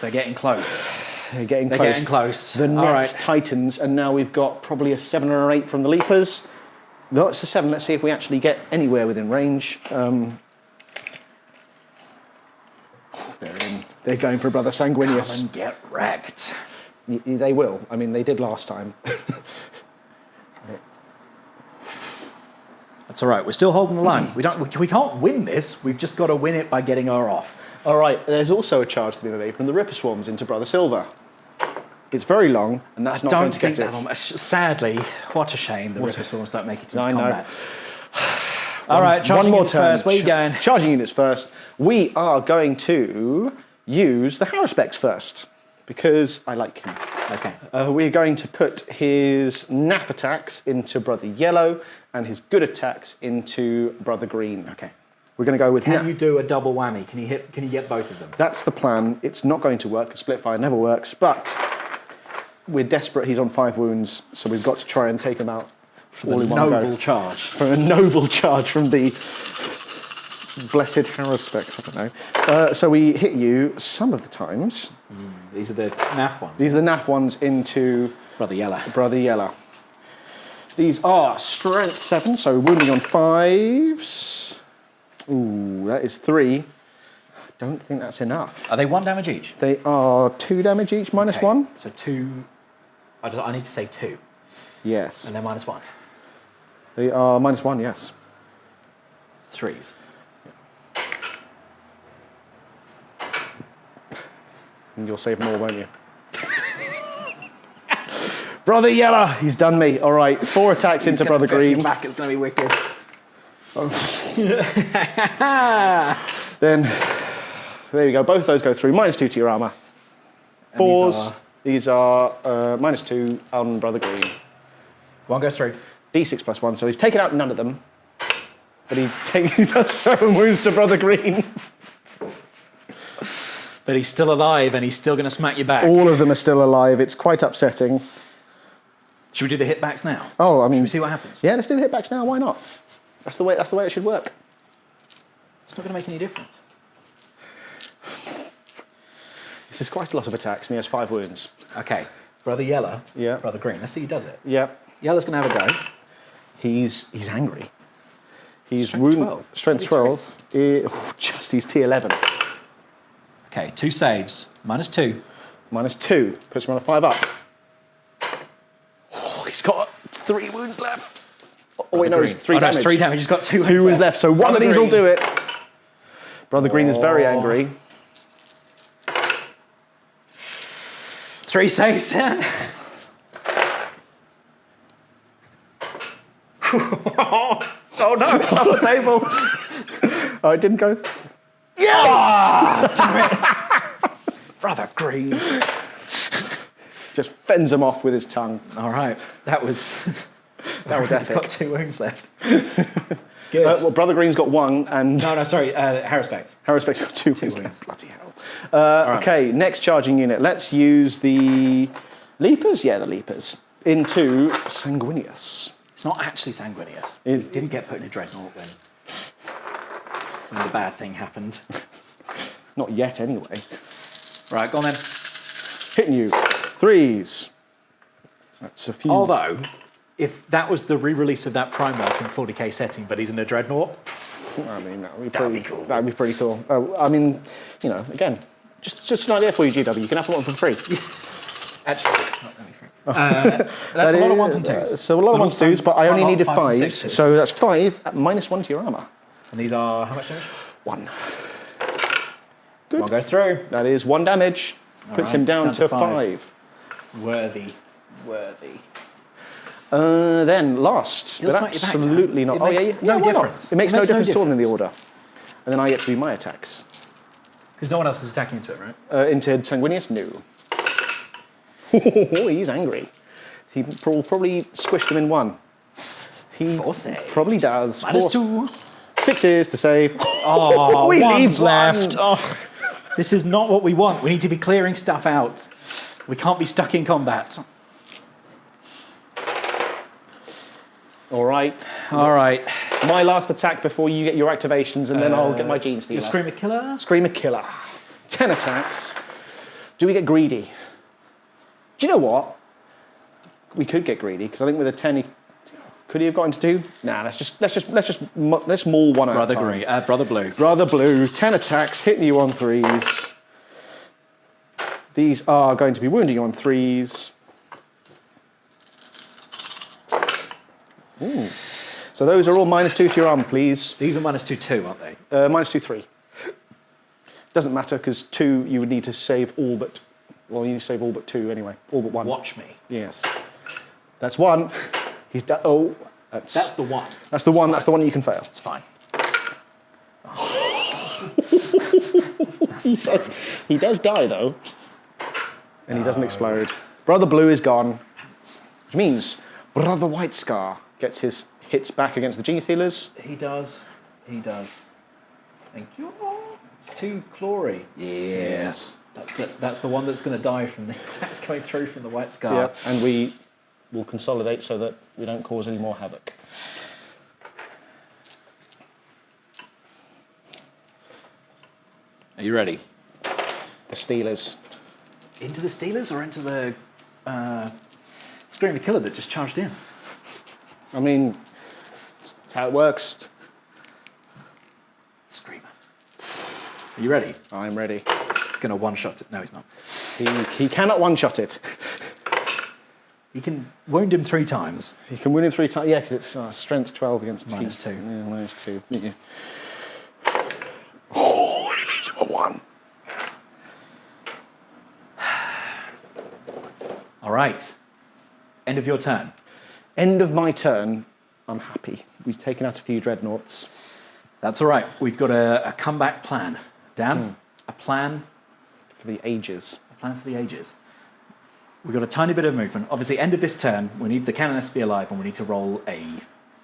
They're getting close. they're getting They're close. getting close. The All next right. Titans, and now we've got probably a 7 or 8 from the Leapers. That's a 7. Let's see if we actually get anywhere within range. They're in. They're going for Brother Come Sanguinius. and get wrecked. They will. I mean, they did last time. That's all right. We're still holding the line. We can't win this. We've just got to win it by getting her off. All right, there's also a charge to be made from the Ripper Swarms into Brother Silver. It's very long, and that's not going Don't to think get that. it. Sadly, what a shame. The Ripper Swarms don't make it into I know. combat. All right, charging One more units turn. first. Where are you going? Charging units first. We are going to use the Haruspecs first, because I like him. Okay. We're going to put his naff attacks into Brother Yellow and his good attacks into Brother Green. Okay. We're going to go with Can you do a double whammy? Can you get both of them? That's the plan. It's not going to work. A split fire never works, but we're desperate. He's on 5 wounds, so we've got to try and take him out all in one Noble go. charge. For a noble charge from the blessed Haruspecs, I don't know. So we hit you some of the times. These are the naff ones. These are the naff ones into Brother Yellow. Brother Yellow. These are strength 7, so wounding on 5s. Ooh, that is 3. Don't think that's enough. Are they 1 damage each? They are 2 damage each, minus Okay, 1. So 2. I need to say 2. Yes. And then minus 1. They are minus 1, yes. 3s. And you'll save more, won't you? Brother Yellow, he's done me. All right, 4 attacks into Brother Green. Back, it's going to be wicked. Then, there you go. Both those go through. Minus 2 to your armor. And 4s. These are minus 2 on Brother Green. 1 goes through. D6 plus 1, so he's taken out none of them. But he does 7 wounds to Brother Green. But he's still alive and he's still going to smack you back. All of them are still alive. It's quite upsetting. Should we do the hitbacks now? Oh, I mean, Should we see what happens? yeah, let's do the hitbacks now. Why not? That's the way it should work. It's not going to make any difference. This is quite a lot of attacks, and he has 5 wounds. Okay. Brother Yellow. Yeah. Brother Green. Let's see who does it. Yeah. Yellow's going to have a go. He's angry. He's Strength 12. Strength 12. Just he's T11. Okay, 2 saves. Minus 2. Minus 2. Puts him on a 5 up. Oh, he's got 3 wounds left. Oh, wait, no, it's 3 no, damage. it's 3 damage. He's got 2 2 wounds left, so one of these will do it. Brother Green is very Oh. angry. 3 saves, Dan. Oh no, it's on the table. Oh, it didn't go. Brother Green. Just fends them off with his tongue. All right, that was That was He's epic. got 2 wounds left. Good. Well, Brother Green's got 1, and No, sorry, Harrispex. Harrispeck's got 2 wounds wounds. left. Bloody hell. Okay, next charging unit. Let's use the Leapers. Yeah, the Leapers. Into Sanguinius. It's not actually Sanguinius. It- It didn't get put in a Dreadnought when the bad thing happened. Not yet, anyway. Right, go on then. Hitting you. 3s. That's a few. Although, if that was the re-release of that Primarch in 40k setting, but he's in a Dreadnought, I mean, that would be That'd pretty be cool. That would be pretty cool. I mean, you know, again, just an idea for you, GW. You can have one for free. actually, it's not really free. That's a lot of 1s and 2s. So a lot of 1s and 2s, but I only Primarch, needed 5s and 5s. 6s. So that's 5 at -1 to your armour. And these are how much damage? 1. One goes through. That is 1 damage. Puts right, him down it's down to to 5. Worthy. Then last, You'll but smack your back absolutely down. not. It makes no why not? difference. It makes It no makes no difference at all in the difference. order. And then I get to do my attacks. Because no one else is attacking into it, right? Into Sanguinius? No. He's angry. He will probably squish them in 1. He 4 saves. probably does. -2. 6s to save. Oh, We one's leave one. left. Oh, this is not what we want. We need to be clearing stuff out. We can't be stuck in combat. All right. All right. My last attack before you get your activations, and then I'll get my Gene Stealer. Your Screamer Killer? Screamer Killer. 10 attacks. Do we get greedy? Do you know what? We could get greedy because I think with a 10, could he have got into 2? Nah, let's maul one at a Brother time. Green. Brother Blue. Brother Blue, 10 attacks, hitting you on 3s. These are going to be wounding you on 3s. Ooh. So those are all -2 to your arm, please. These are -2/2, aren't they? -2, 3. Doesn't matter because 2 you would need to save all but. Well, you need to save all but 2 anyway. All but 1. Watch me. Yes. That's 1. He's oh. That's the one. That's the one. That's the one you can fail. It's fine. He does die though, and he doesn't explode. Brother Blue is gone, which means Brother White Scar gets his hits back against the Gene Stealers. He does. He does. Thank you. It's 2 Glory. Yes. That's the one that's going to die from the attacks going through from the White Scar. Yep. And we will consolidate so that we don't cause any more havoc. Are you ready? The Steelers. Into the Steelers or into the Screamer Killer that just charged in? I mean, that's how it works. Screamer. Are you ready? I'm ready. He's going to one-shot it. No, he's not. He cannot one-shot it. He can wound him 3 times. He can wound him 3 times. Yeah, because it's strength 12 against T. -2. Yeah, -2. Yeah. Oh, he leaves him a 1. All right. End of your turn. End of my turn. I'm happy. We've taken out a few Dreadnoughts. That's all right. We've got a comeback plan. Dan, a plan For the ages. for the ages. We've got a tiny bit of movement. Obviously, end of this turn, we need the Cannonness to be alive and we need to roll a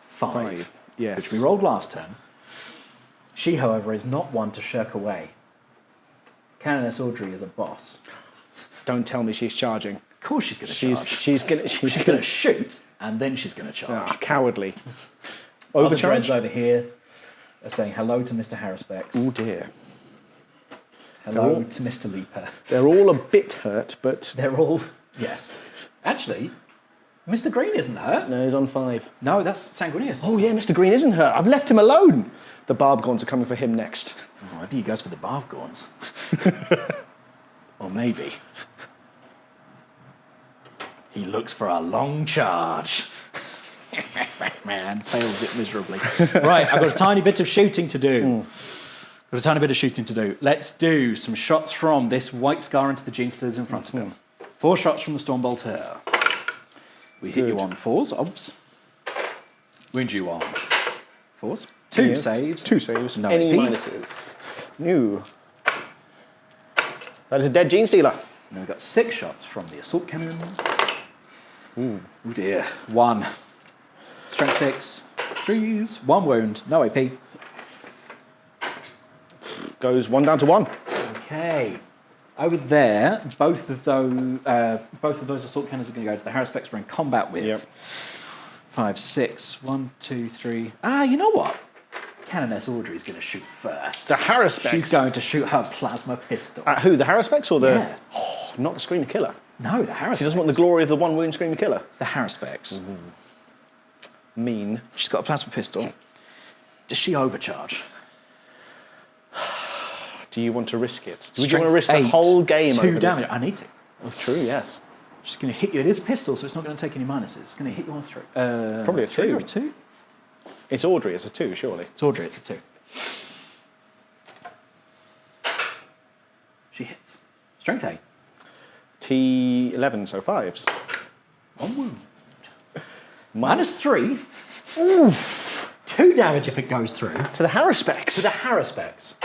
5. Yes. Which we rolled last turn. She, however, is not one to shirk away. Cannonness Audrey is a boss. Don't tell me she's charging. Of course she's going to charge. She's gonna She's going to shoot, and then she's going to charge. Ah, cowardly. Other Overcharge. dreads over here are saying hello to Mr. Harrispex. Oh dear. Hello to Mr. Leaper. They're all a bit hurt, but They're all... Yes. Actually, Mr. Green isn't hurt. no, he's on 5. No, that's Sanguinius. Oh yeah, Mr. Green isn't hurt. I've left him alone. The Barbgorns are coming for him next. Oh, maybe he goes for the Barbgorns. Or maybe he looks for a long charge. Man, fails it miserably. Right, I've got a tiny bit of shooting to do. Got a tiny bit of shooting to do. Let's do some shots from this White Scar into the Gene Stealers in front of him. 4 shots from the Stormbolt here. We hit you on 4s, obs. Wound you on 4s. 2 Yes. saves. 2 saves. No Any AP. minuses? No. That is a dead Gene Stealer. then we've got 6 shots from the assault cannon. Ooh. Oh dear. 1. Strength 6. 3s. 1 wound. No AP. Goes 1 down to 1. Okay. Over there, both of those assault cannons are going to go to the Haruspecs we're in combat with. Yep. 5, 6. 1, 2, 3. Ah, you know what? Cannonness Audrey is going to shoot first. The Haruspecs. She's going to shoot her plasma pistol. At who? The Haruspecs or the? Yeah. Oh, not the Screamer Killer. No, the Haruspecs. She doesn't want the glory of the 1 wound Screamer Killer. The Haruspecs. Mean. She's got a plasma pistol. Does she overcharge? Do you want to risk it? Do you Strength want to risk 8, the whole game 2 over damage. this? I need to. Oh, true, yes. She's going to hit you. It is a pistol, so it's not going to take any minuses. It's going to hit you on a 3. Probably a 3 2. or a 2? It's Audrey, it's a 2, surely. It's Audrey, it's a 2. She hits. Strength 8. T11, so 5s. 1 wound. -3. Oof. 2 damage if it goes through. To the Haruspecs. To the Haruspecs.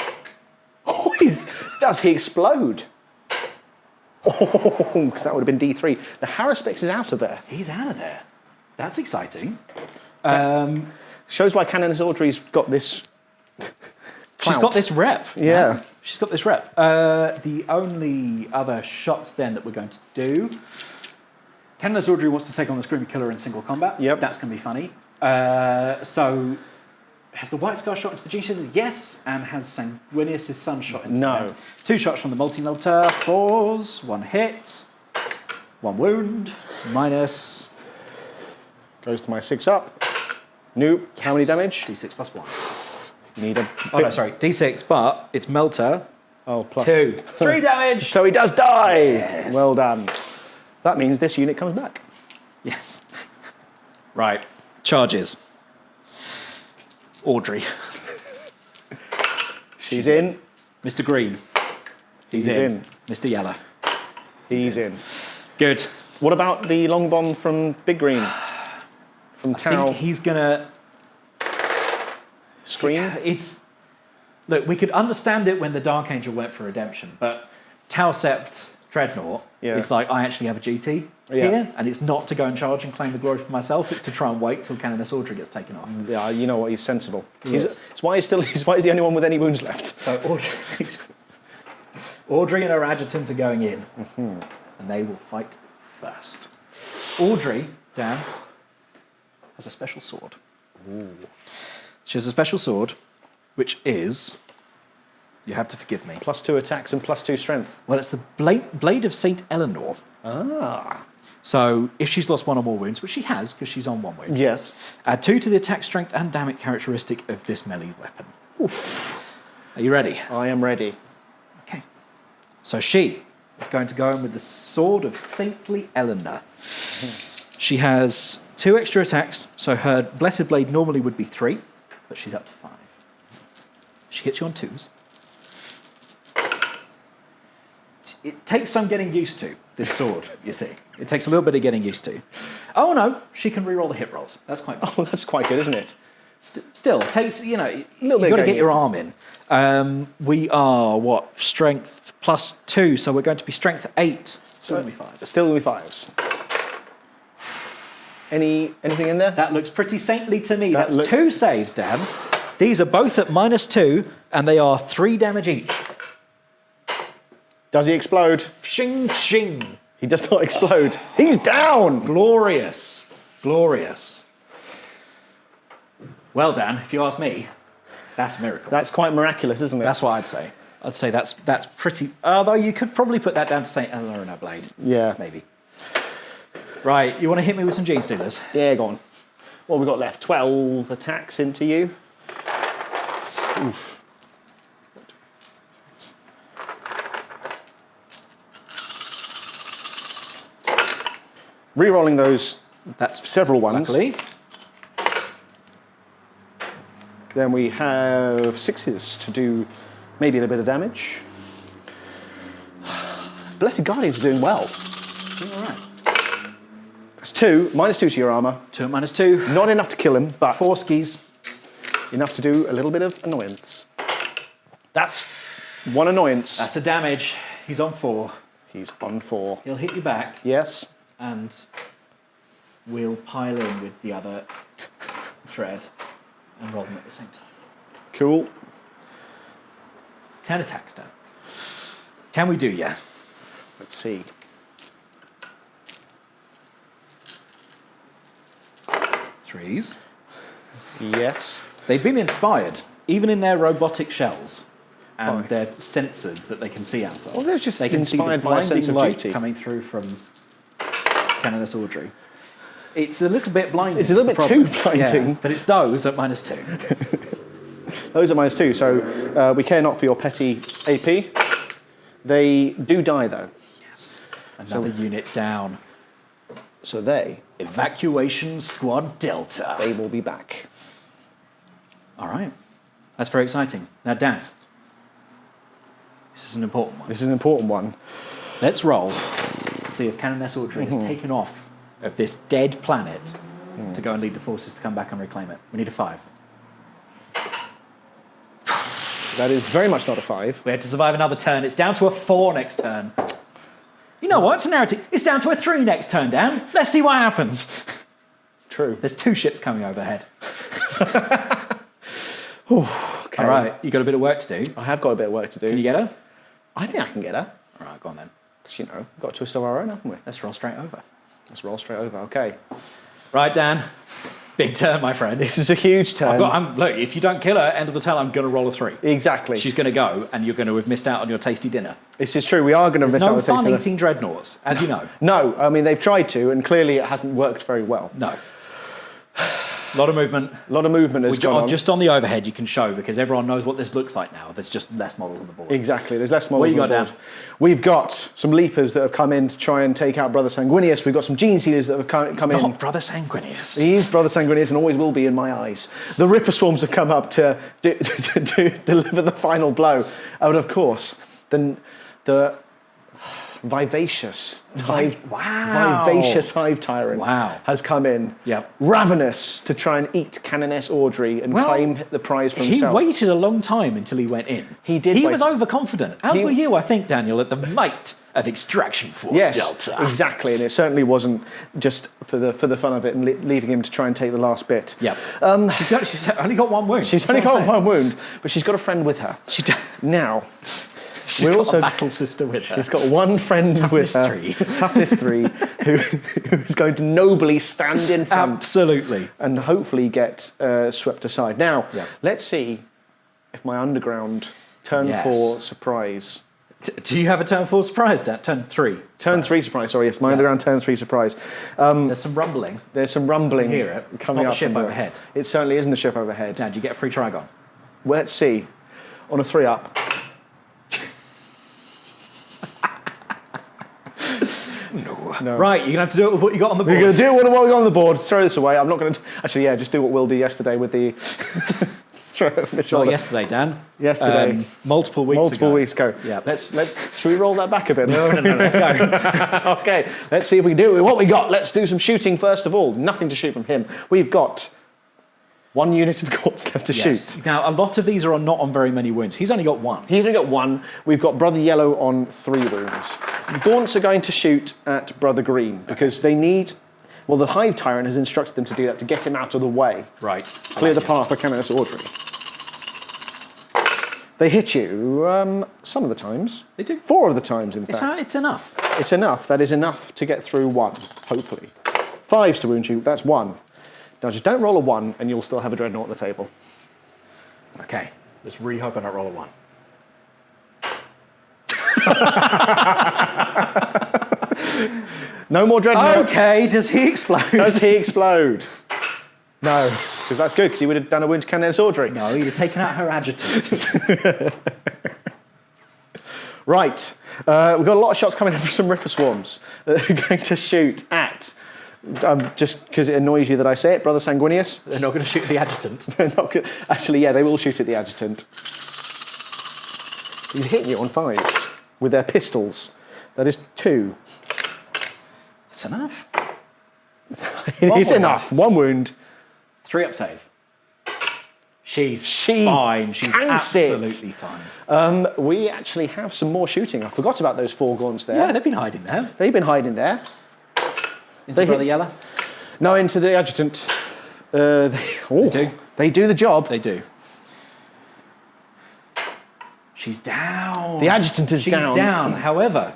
Oh, does he explode? Oh, because that would have been D3. The Haruspecs is out of there. He's out of there. That's exciting. Shows why Cannonness Audrey's got this. She's got this rep. Yeah. Man. She's got this rep. The only other shots then that we're going to do. Cannonness Audrey wants to take on the Screamer Killer in single combat. Yep. That's going to be funny. So, has the White Scar shot into the Gene Shield? Yes. And has Sanguinius' Sun shot into No. them? 2 shots from the multi-melter. 4s. 1 hit. 1 wound. Minus. Goes to my 6 up. Nope. Yes. How many damage? D6 plus 1. You need a. Oh, no, sorry. D6, but it's melter. Oh, plus 2. 3 damage. So he does die. Yes. Well done. That means this unit comes back. Yes. Right. Charges. Audrey. She's in. Mr. Green. He's in. Mr. Yellow. He's in. Good. What about the long bomb from Big Green? From I Tau? think he's gonna Scream? Look, we could understand it when the Dark Angel went for redemption, but Tau Sept Dreadnought is like, I actually have a GT here, and it's not to go and charge and claim the glory for myself, it's to try and wait till Cannonness Audrey gets taken off. Yeah, you know what, he's sensible. Yes. It's why he's the only one with any wounds left. So Audrey and her adjutant are going in, and they will fight first. Audrey, Dan, has a special sword. Ooh. She has a special sword, which is, you have to forgive me. +2 attacks and +2 strength. Well, it's the Blade of Saint Eleanor. Ah. So if she's lost 1 or more wounds, which she has because she's on 1 wound, Yes. add 2 to the attack strength and damage characteristic of this melee weapon. Oof. Are you ready? I am ready. Okay. So she is going to go in with the Sword of Saintly Eleanor. She has 2 extra attacks, so her Blessed Blade normally would be 3, but she's up to 5. She hits you on 2s. It takes some getting used to, this sword, you see. It takes a little bit of getting used to. Oh no, she can reroll the hit rolls. That's quite good. Oh, that's quite good, isn't it? Still, it takes, you've got little bit to getting get your used arm in. We are, strength +2, so we're going to be strength 8. Still going to be 5. Still going to be 5s. Anything in there? That looks pretty saintly to me. That That's looks... 2 saves, Dan. These are both at -2, and they are 3 damage each. Does he explode? Shing, shing. He does not explode. He's down! Glorious. Glorious. Well, Dan, if you ask me, that's a miracle. That's quite miraculous, isn't it? That's what I'd say. I'd say that's pretty... Although you could probably put that down to St. Eleanor and her blade. Yeah. Maybe. Right, you want to hit me with some Gene Stealers? Yeah, go on. What have we got left? 12 attacks into you. Oof. Rerolling those, That's several ones. luckily. Then we have 6s to do maybe a little bit of damage. Blessed Guardians are doing well. Doing all right. That's 2, -2 to your armour. 2 -2. Not enough to kill him, but 4 skis. enough to do a little bit of annoyance. That's 1 annoyance. That's a damage. He's on 4. He's on 4. He'll hit you back, Yes. and we'll pile in with the other Dread and roll them at the same time. Cool. 10 attacks down. Can we do ya? Let's see. Threes. Yes. They've been inspired, even in their robotic shells and Right. their sensors that they can see out of. Well, they're just they can see the inspired by a sense blinding of light duty. coming through from Cannonness Audrey. It's a little bit blinding. It's a little is the bit too problem. blinding. Yeah, but it's those at -2. Those are -2, so we care not for your petty AP. They do die, though. Yes. Another unit down. So they Evacuation Squad Delta. will be back. All right. That's very exciting. Now, Dan, this is an important one. This is an important one. Let's roll to see if Cannonness Audrey has taken off of this dead planet to go and lead the forces to come back and reclaim it. We need a 5. That is very much not a 5. We had to survive another turn. It's down to a 4 next turn. You know what? It's a narrative. It's down to a 3 next turn, Dan. Let's see what happens. True. There's 2 ships coming overhead. Okay. All right. You got a bit of work to do. I have got a bit of work to do. Can you get her? I think I can get her. All right, go on then. Because, you know, we've got a twist of our own, haven't we? Let's roll straight over. Let's roll straight over. Okay. Right, Dan. Big turn, my friend. This is a huge turn. Look, if you don't kill her, end of the turn, I'm going to roll a 3. Exactly. She's going to go, and you're going to have missed out on your tasty dinner. This is true. We are going to miss out on No the taste fun of the... eating dreadnoughts, as you know. No, I mean, they've tried to, and clearly it hasn't worked very well. No. A lot of movement. A lot of movement has gone on. Just on the overhead, you can show, because everyone knows what this looks like now. There's just less models on the board. Exactly. There's less models What you on the got, board. Dan? We've got some leapers that have come in to try and take out Brother Sanguinius. We've got some gene sealers that have come in. Not Brother Sanguinius. He is Brother Sanguinius and always will be in my eyes. The Ripper Swarms have come up to deliver the final blow. And of course, the vivacious Hive Tyrant has come in. Yep. Ravenous to try and eat Cannonness Audrey and claim the prize for himself. He waited a long time until he went in. He did He wait. was overconfident, as were you, I think, Daniel, at the might of Extraction Force Yes, Delta. exactly, and it certainly wasn't just for the fun of it and leaving him to try and take the last bit. Yep. She's only got 1 wound. She's only got 1 wound, but she's got a friend with her. Now, She's got a battle sister with her. She's got 1 friend with her. Toughness 3, who is going to nobly stand in front. Absolutely. And hopefully get swept aside. Now, let's see if my underground turn 4 surprise. Do you have a turn 4 surprise, Dan? Turn 3. Turn 3 surprise, sorry, yes, my underground turn 3 surprise. There's some rumbling. There's some rumbling Hear it. It's coming not up. the ship from overhead. It certainly isn't the ship overhead. Dan, do you get a free Trigon? Well, let's see. On a 3 up. No. Right, you're going to have to do it with what you got on the board. You're going to do what we got on the board. Throw this away. I'm not going to... Actually, yeah, just do what Will did yesterday with the... Not yesterday, Dan. Yesterday. Multiple weeks ago. Yeah. Let's. Should we roll that back a bit? No, let's go. Okay, let's see if we can do it with what we got. Let's do some shooting first of all. Nothing to shoot from him. We've got 1 unit of courts left to shoot. Now, a lot of these are not on very many wounds. He's only got 1. He's only got 1. We've got Brother Yellow on 3 wounds. The Gaunts are going to shoot at Brother Green because they need... Well, the Hive Tyrant has instructed them to do that to get him out of the way. Right. Clear the path for Cannonness Audrey. They hit you some of the times. They do. 4 of the times, in fact. It's enough. It's enough. That is enough to get through 1, hopefully. 5s to wound you. That's 1. Now, just don't roll a 1, and you'll still have a Dreadnought at the table. Okay. Let's really hope I don't roll a 1. No more Dreadnoughts. Okay, does he explode? Does he explode? No, because that's good, because he would have done a wound to Cannonness Audrey. No, he'd have taken out her adjutant. Right. We've got a lot of shots coming in from some Ripper Swarms that are going to shoot at... just because it annoys you that I say it, Brother Sanguinius. They're not going to shoot the adjutant. They're not gonna, actually, yeah, they will shoot at the adjutant. He's hitting you on 5s with their pistols. That is 2. That's enough. It's enough. 1 wound. 3 up save. She's She fine. She's tanks it. absolutely fine. We actually have some more shooting. I forgot about those 4 gaunts there. Yeah, they've been hiding there. They've been hiding there. Into Brother Yeller? No, into the adjutant. They do. They do the job. They do. She's down. The adjutant is down. She's down. However,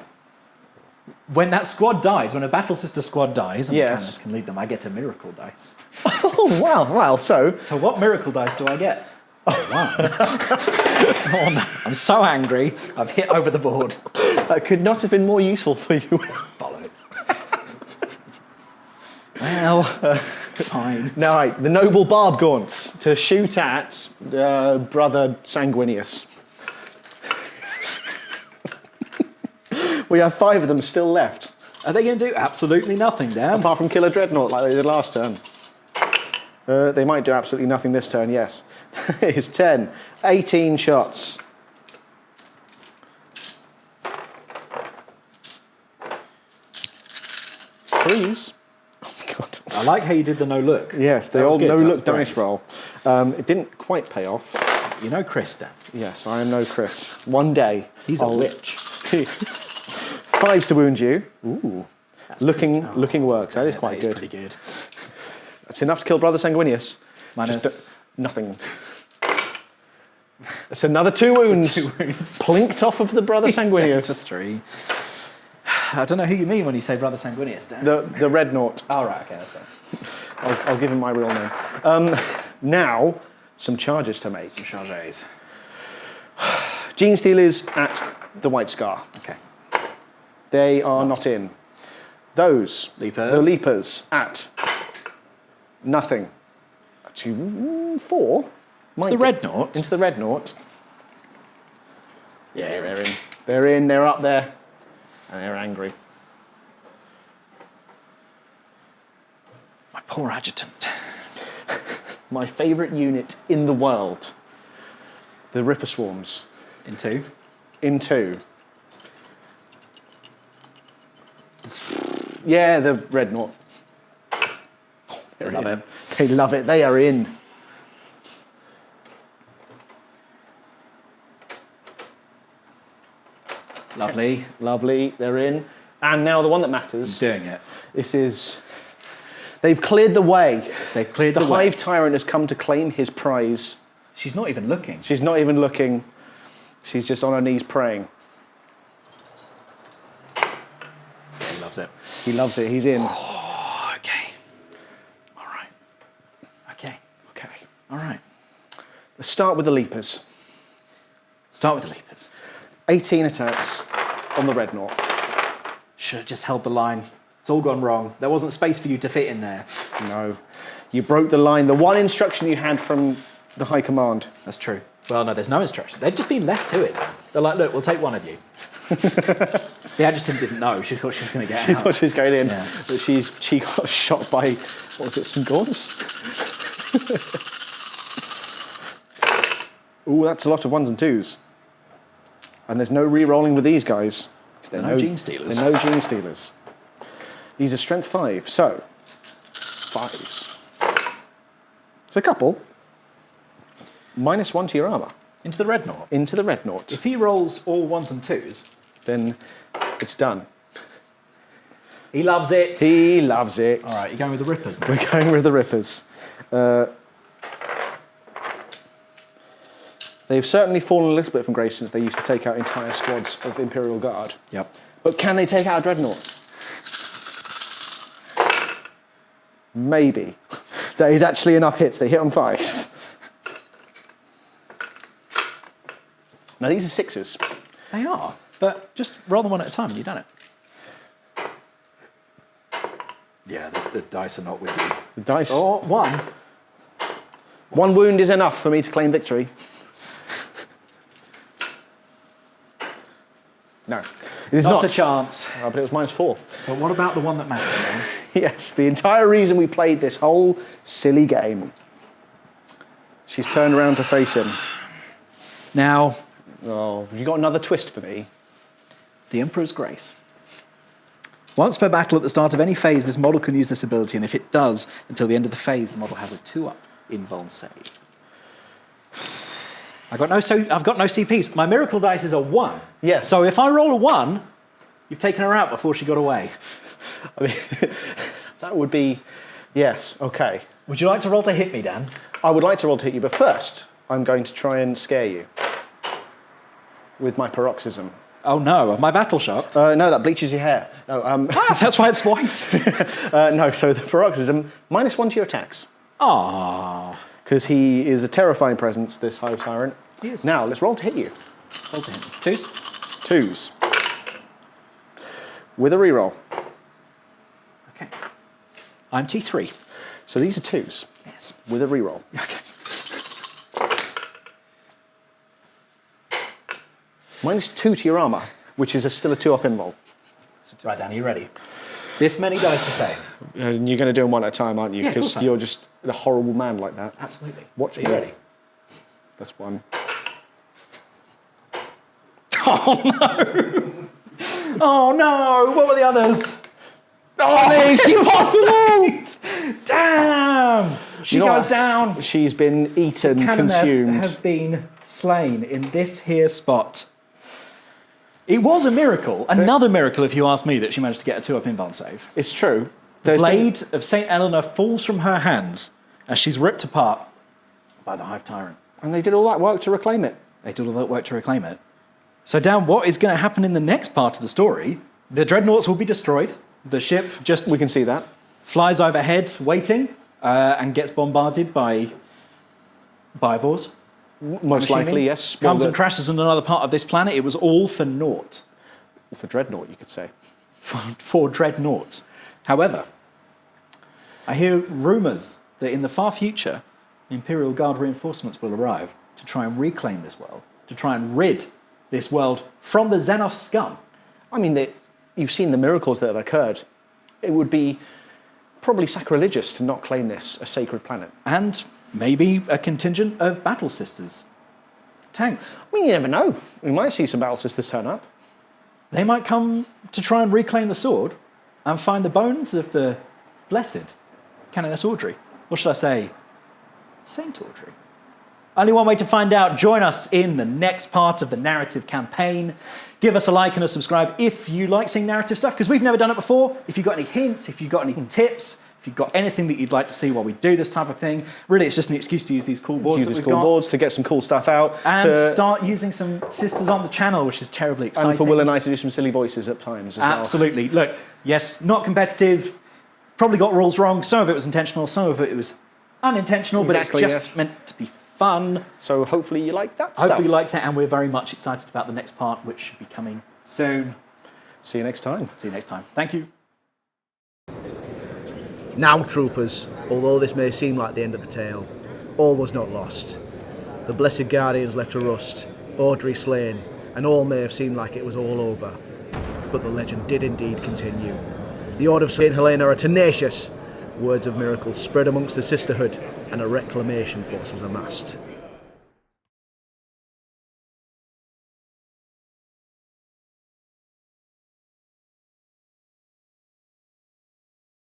when that squad dies, when a battle sister squad dies, and Yes. the Cannonness can lead them, I get a miracle dice. Oh, wow. Well, so... So what miracle dice do I get? Oh, one. Oh, no. I'm so angry. I've hit over the board. That could not have been more useful for you. Bollocks. Well, fine. Now, right, the noble barb gaunts to shoot at Brother Sanguinius. We have 5 of them still left. Are they going to do absolutely nothing, Dan? Apart from kill a dreadnought like they did last turn. They might do absolutely nothing this turn, yes. It's 10, 18 shots. Threes. Oh my god. I like how you did the no look. Yes, the That was old good. That no-look was brave. dice roll. It didn't quite pay off. You know Chris, Dan. Yes, I am no Chris. One day. He's a witch. 5s to wound you. Ooh. Looking works. That is quite good. Pretty good. That's enough to kill Brother Sanguinius. Minus Nothing. It's another 2 wounds. 2 wounds. Plinked off of the Brother He's down Sanguinius. to 3. I don't know who you mean when you say Brother Sanguinius, Dan. The red knot. Oh, right, okay, that's fine. I'll give him my real name. Now, some charges to make. Some charges. Gene Stealers at the White Scar. Okay. They are not in. Those, Leapers. the Leapers at nothing. 2, 4. The red knot. Into the red knot. Yeah, They're in. They're in. They're up there. And they're angry. My poor adjutant. My favourite unit in the world. The Ripper Swarms. In 2. In 2. Yeah, the red knot. They love it. They love it. They are in. Lovely. Lovely. They're in. And now the one that matters. Doing it. This is... They've cleared the way. They've cleared The the way. Hive Tyrant has come to claim his prize. She's not even looking. She's not even looking. She's just on her knees praying. He loves it. He loves it. He's in. Oh, okay. All right. Okay. Okay. All right. Let's start with the Leapers. Start with the Leapers. 18 attacks on the red knot. Should have just held the line. It's all gone wrong. There wasn't space for you to fit in there. No. You broke the line. The one instruction you had from the High Command. That's true. Well, no, there's no instruction. They'd just been left to it. They're like, look, we'll take one of you. The adjutant didn't know. She thought she was going to get She out. thought she was going in. Yeah. But she got shot by, what was it, some gaunts? Ooh, that's a lot of 1s and 2s. And there's no re-rolling with these guys. They're No Gene Stealers. They're no Gene Stealers. These are strength 5, so 5s. It's a couple. -1 to your armour. Into the red knot. Into the red knot. If he rolls all 1s and 2s, Then it's done. he loves it. He loves it. All right, you're going with the Rippers now. We're going with the Rippers. They've certainly fallen a little bit from grace since they used to take out entire squads of Imperial Guard. Yep. But can they take out a Dreadnought? Maybe. There is actually enough hits. They hit on 5s. Now these are 6s. They are. But just roll them one at a time and you've done it. Yeah, the dice are not with you. The dice. Oh, 1. 1 wound is enough for me to claim victory. No, it is Not not. a chance. Oh, but it was -4. But what about the one that matters, man? Yes, the entire reason we played this whole silly game. She's turned around to face him. Now, Oh, have you got another twist for me? the Emperor's Grace. Once per battle at the start of any phase, this model can use this ability, and if it does, until the end of the phase, the model has a 2-up invuln save. I've got no CPs. My miracle dice is a 1. Yes. So if I roll a 1, you've taken her out before she got away. I mean, that would be... Yes, okay. Would you like to roll to hit me, Dan? I would like to roll to hit you, but first, I'm going to try and scare you with my paroxysm. Oh no, my battle shot? No, that bleaches your hair. No, That's why it's white. no, so the paroxysm, -1 to your attacks. Aww. Because he is a terrifying presence, this Hive Tyrant. He is. Now, let's roll to hit you. Roll to hit me. 2s? 2s. With a reroll. Okay. I'm T3. So these are 2s. Yes. With a reroll. Okay. -2 to your armor, which is still a 2-up invul. Right, Dan, are you ready? This many dice to save. And you're going to do them one at a time, aren't you? Yeah, of Because course I am. you're just a horrible man like that. Absolutely. Watch Are me. you ready? That's 1. Oh no! Oh no! What were the others? Oh, is she possible? Damn! She You know goes what? down. She's been eaten, Cannonness consumed. has been slain in this here spot. It was a miracle, another miracle if you ask me, that she managed to get a 2-up invuln save. It's true. The There's been- blade of St. Eleanor falls from her hands as she's ripped apart by the Hive Tyrant. And they did all that work to reclaim it. They did all that work to reclaim it. So, Dan, what is going to happen in the next part of the story? The Dreadnoughts will be destroyed. The ship just We can see that. flies overhead, waiting, and gets bombarded by Bivors. Most I'm assuming. likely, yes. Comes Well, and crashes on another part of this planet. It was all for naught. for Dreadnought, you could say. For Dreadnoughts. However, I hear rumours that in the far future, Imperial Guard reinforcements will arrive to try and reclaim this world, to try and rid this world from the Xenos scum. I mean, you've seen the miracles that have occurred. It would be probably sacrilegious to not claim this a sacred planet. And maybe a contingent of battle sisters. Tanks. I mean, you never know. We might see some battle sisters turn up. They might come to try and reclaim the sword and find the bones of the blessed Cannonness Audrey. Or should I say, Saint Audrey? Only one way to find out. Join us in the next part of the narrative campaign. Give us a like and a subscribe if you like seeing narrative stuff, because we've never done it before. If you've got any hints, if you've got any tips, if you've got anything that you'd like to see while we do this type of thing, really it's just an excuse to use these cool boards Use that these we've cool got. boards to get some cool stuff out. And to start using some sisters on the channel, which is terribly exciting. And for Will and I to do some silly voices at times as well. Absolutely. Look, yes, not competitive, probably got rules wrong. Some of it was intentional, some of it was unintentional, Exactly, but it's just yes. meant to be fun. So hopefully you like that stuff. Hopefully you liked it, and we're very much excited about the next part, which should be coming soon. See you next time. See you next time. Thank you. Now, troopers, although this may seem like the end of the tale, all was not lost. The blessed guardians left to rust, Audrey slain, and all may have seemed like it was all over. But the legend did indeed continue. The Order of St. Helena are tenacious. Words of miracles spread amongst the sisterhood, and a reclamation force was amassed.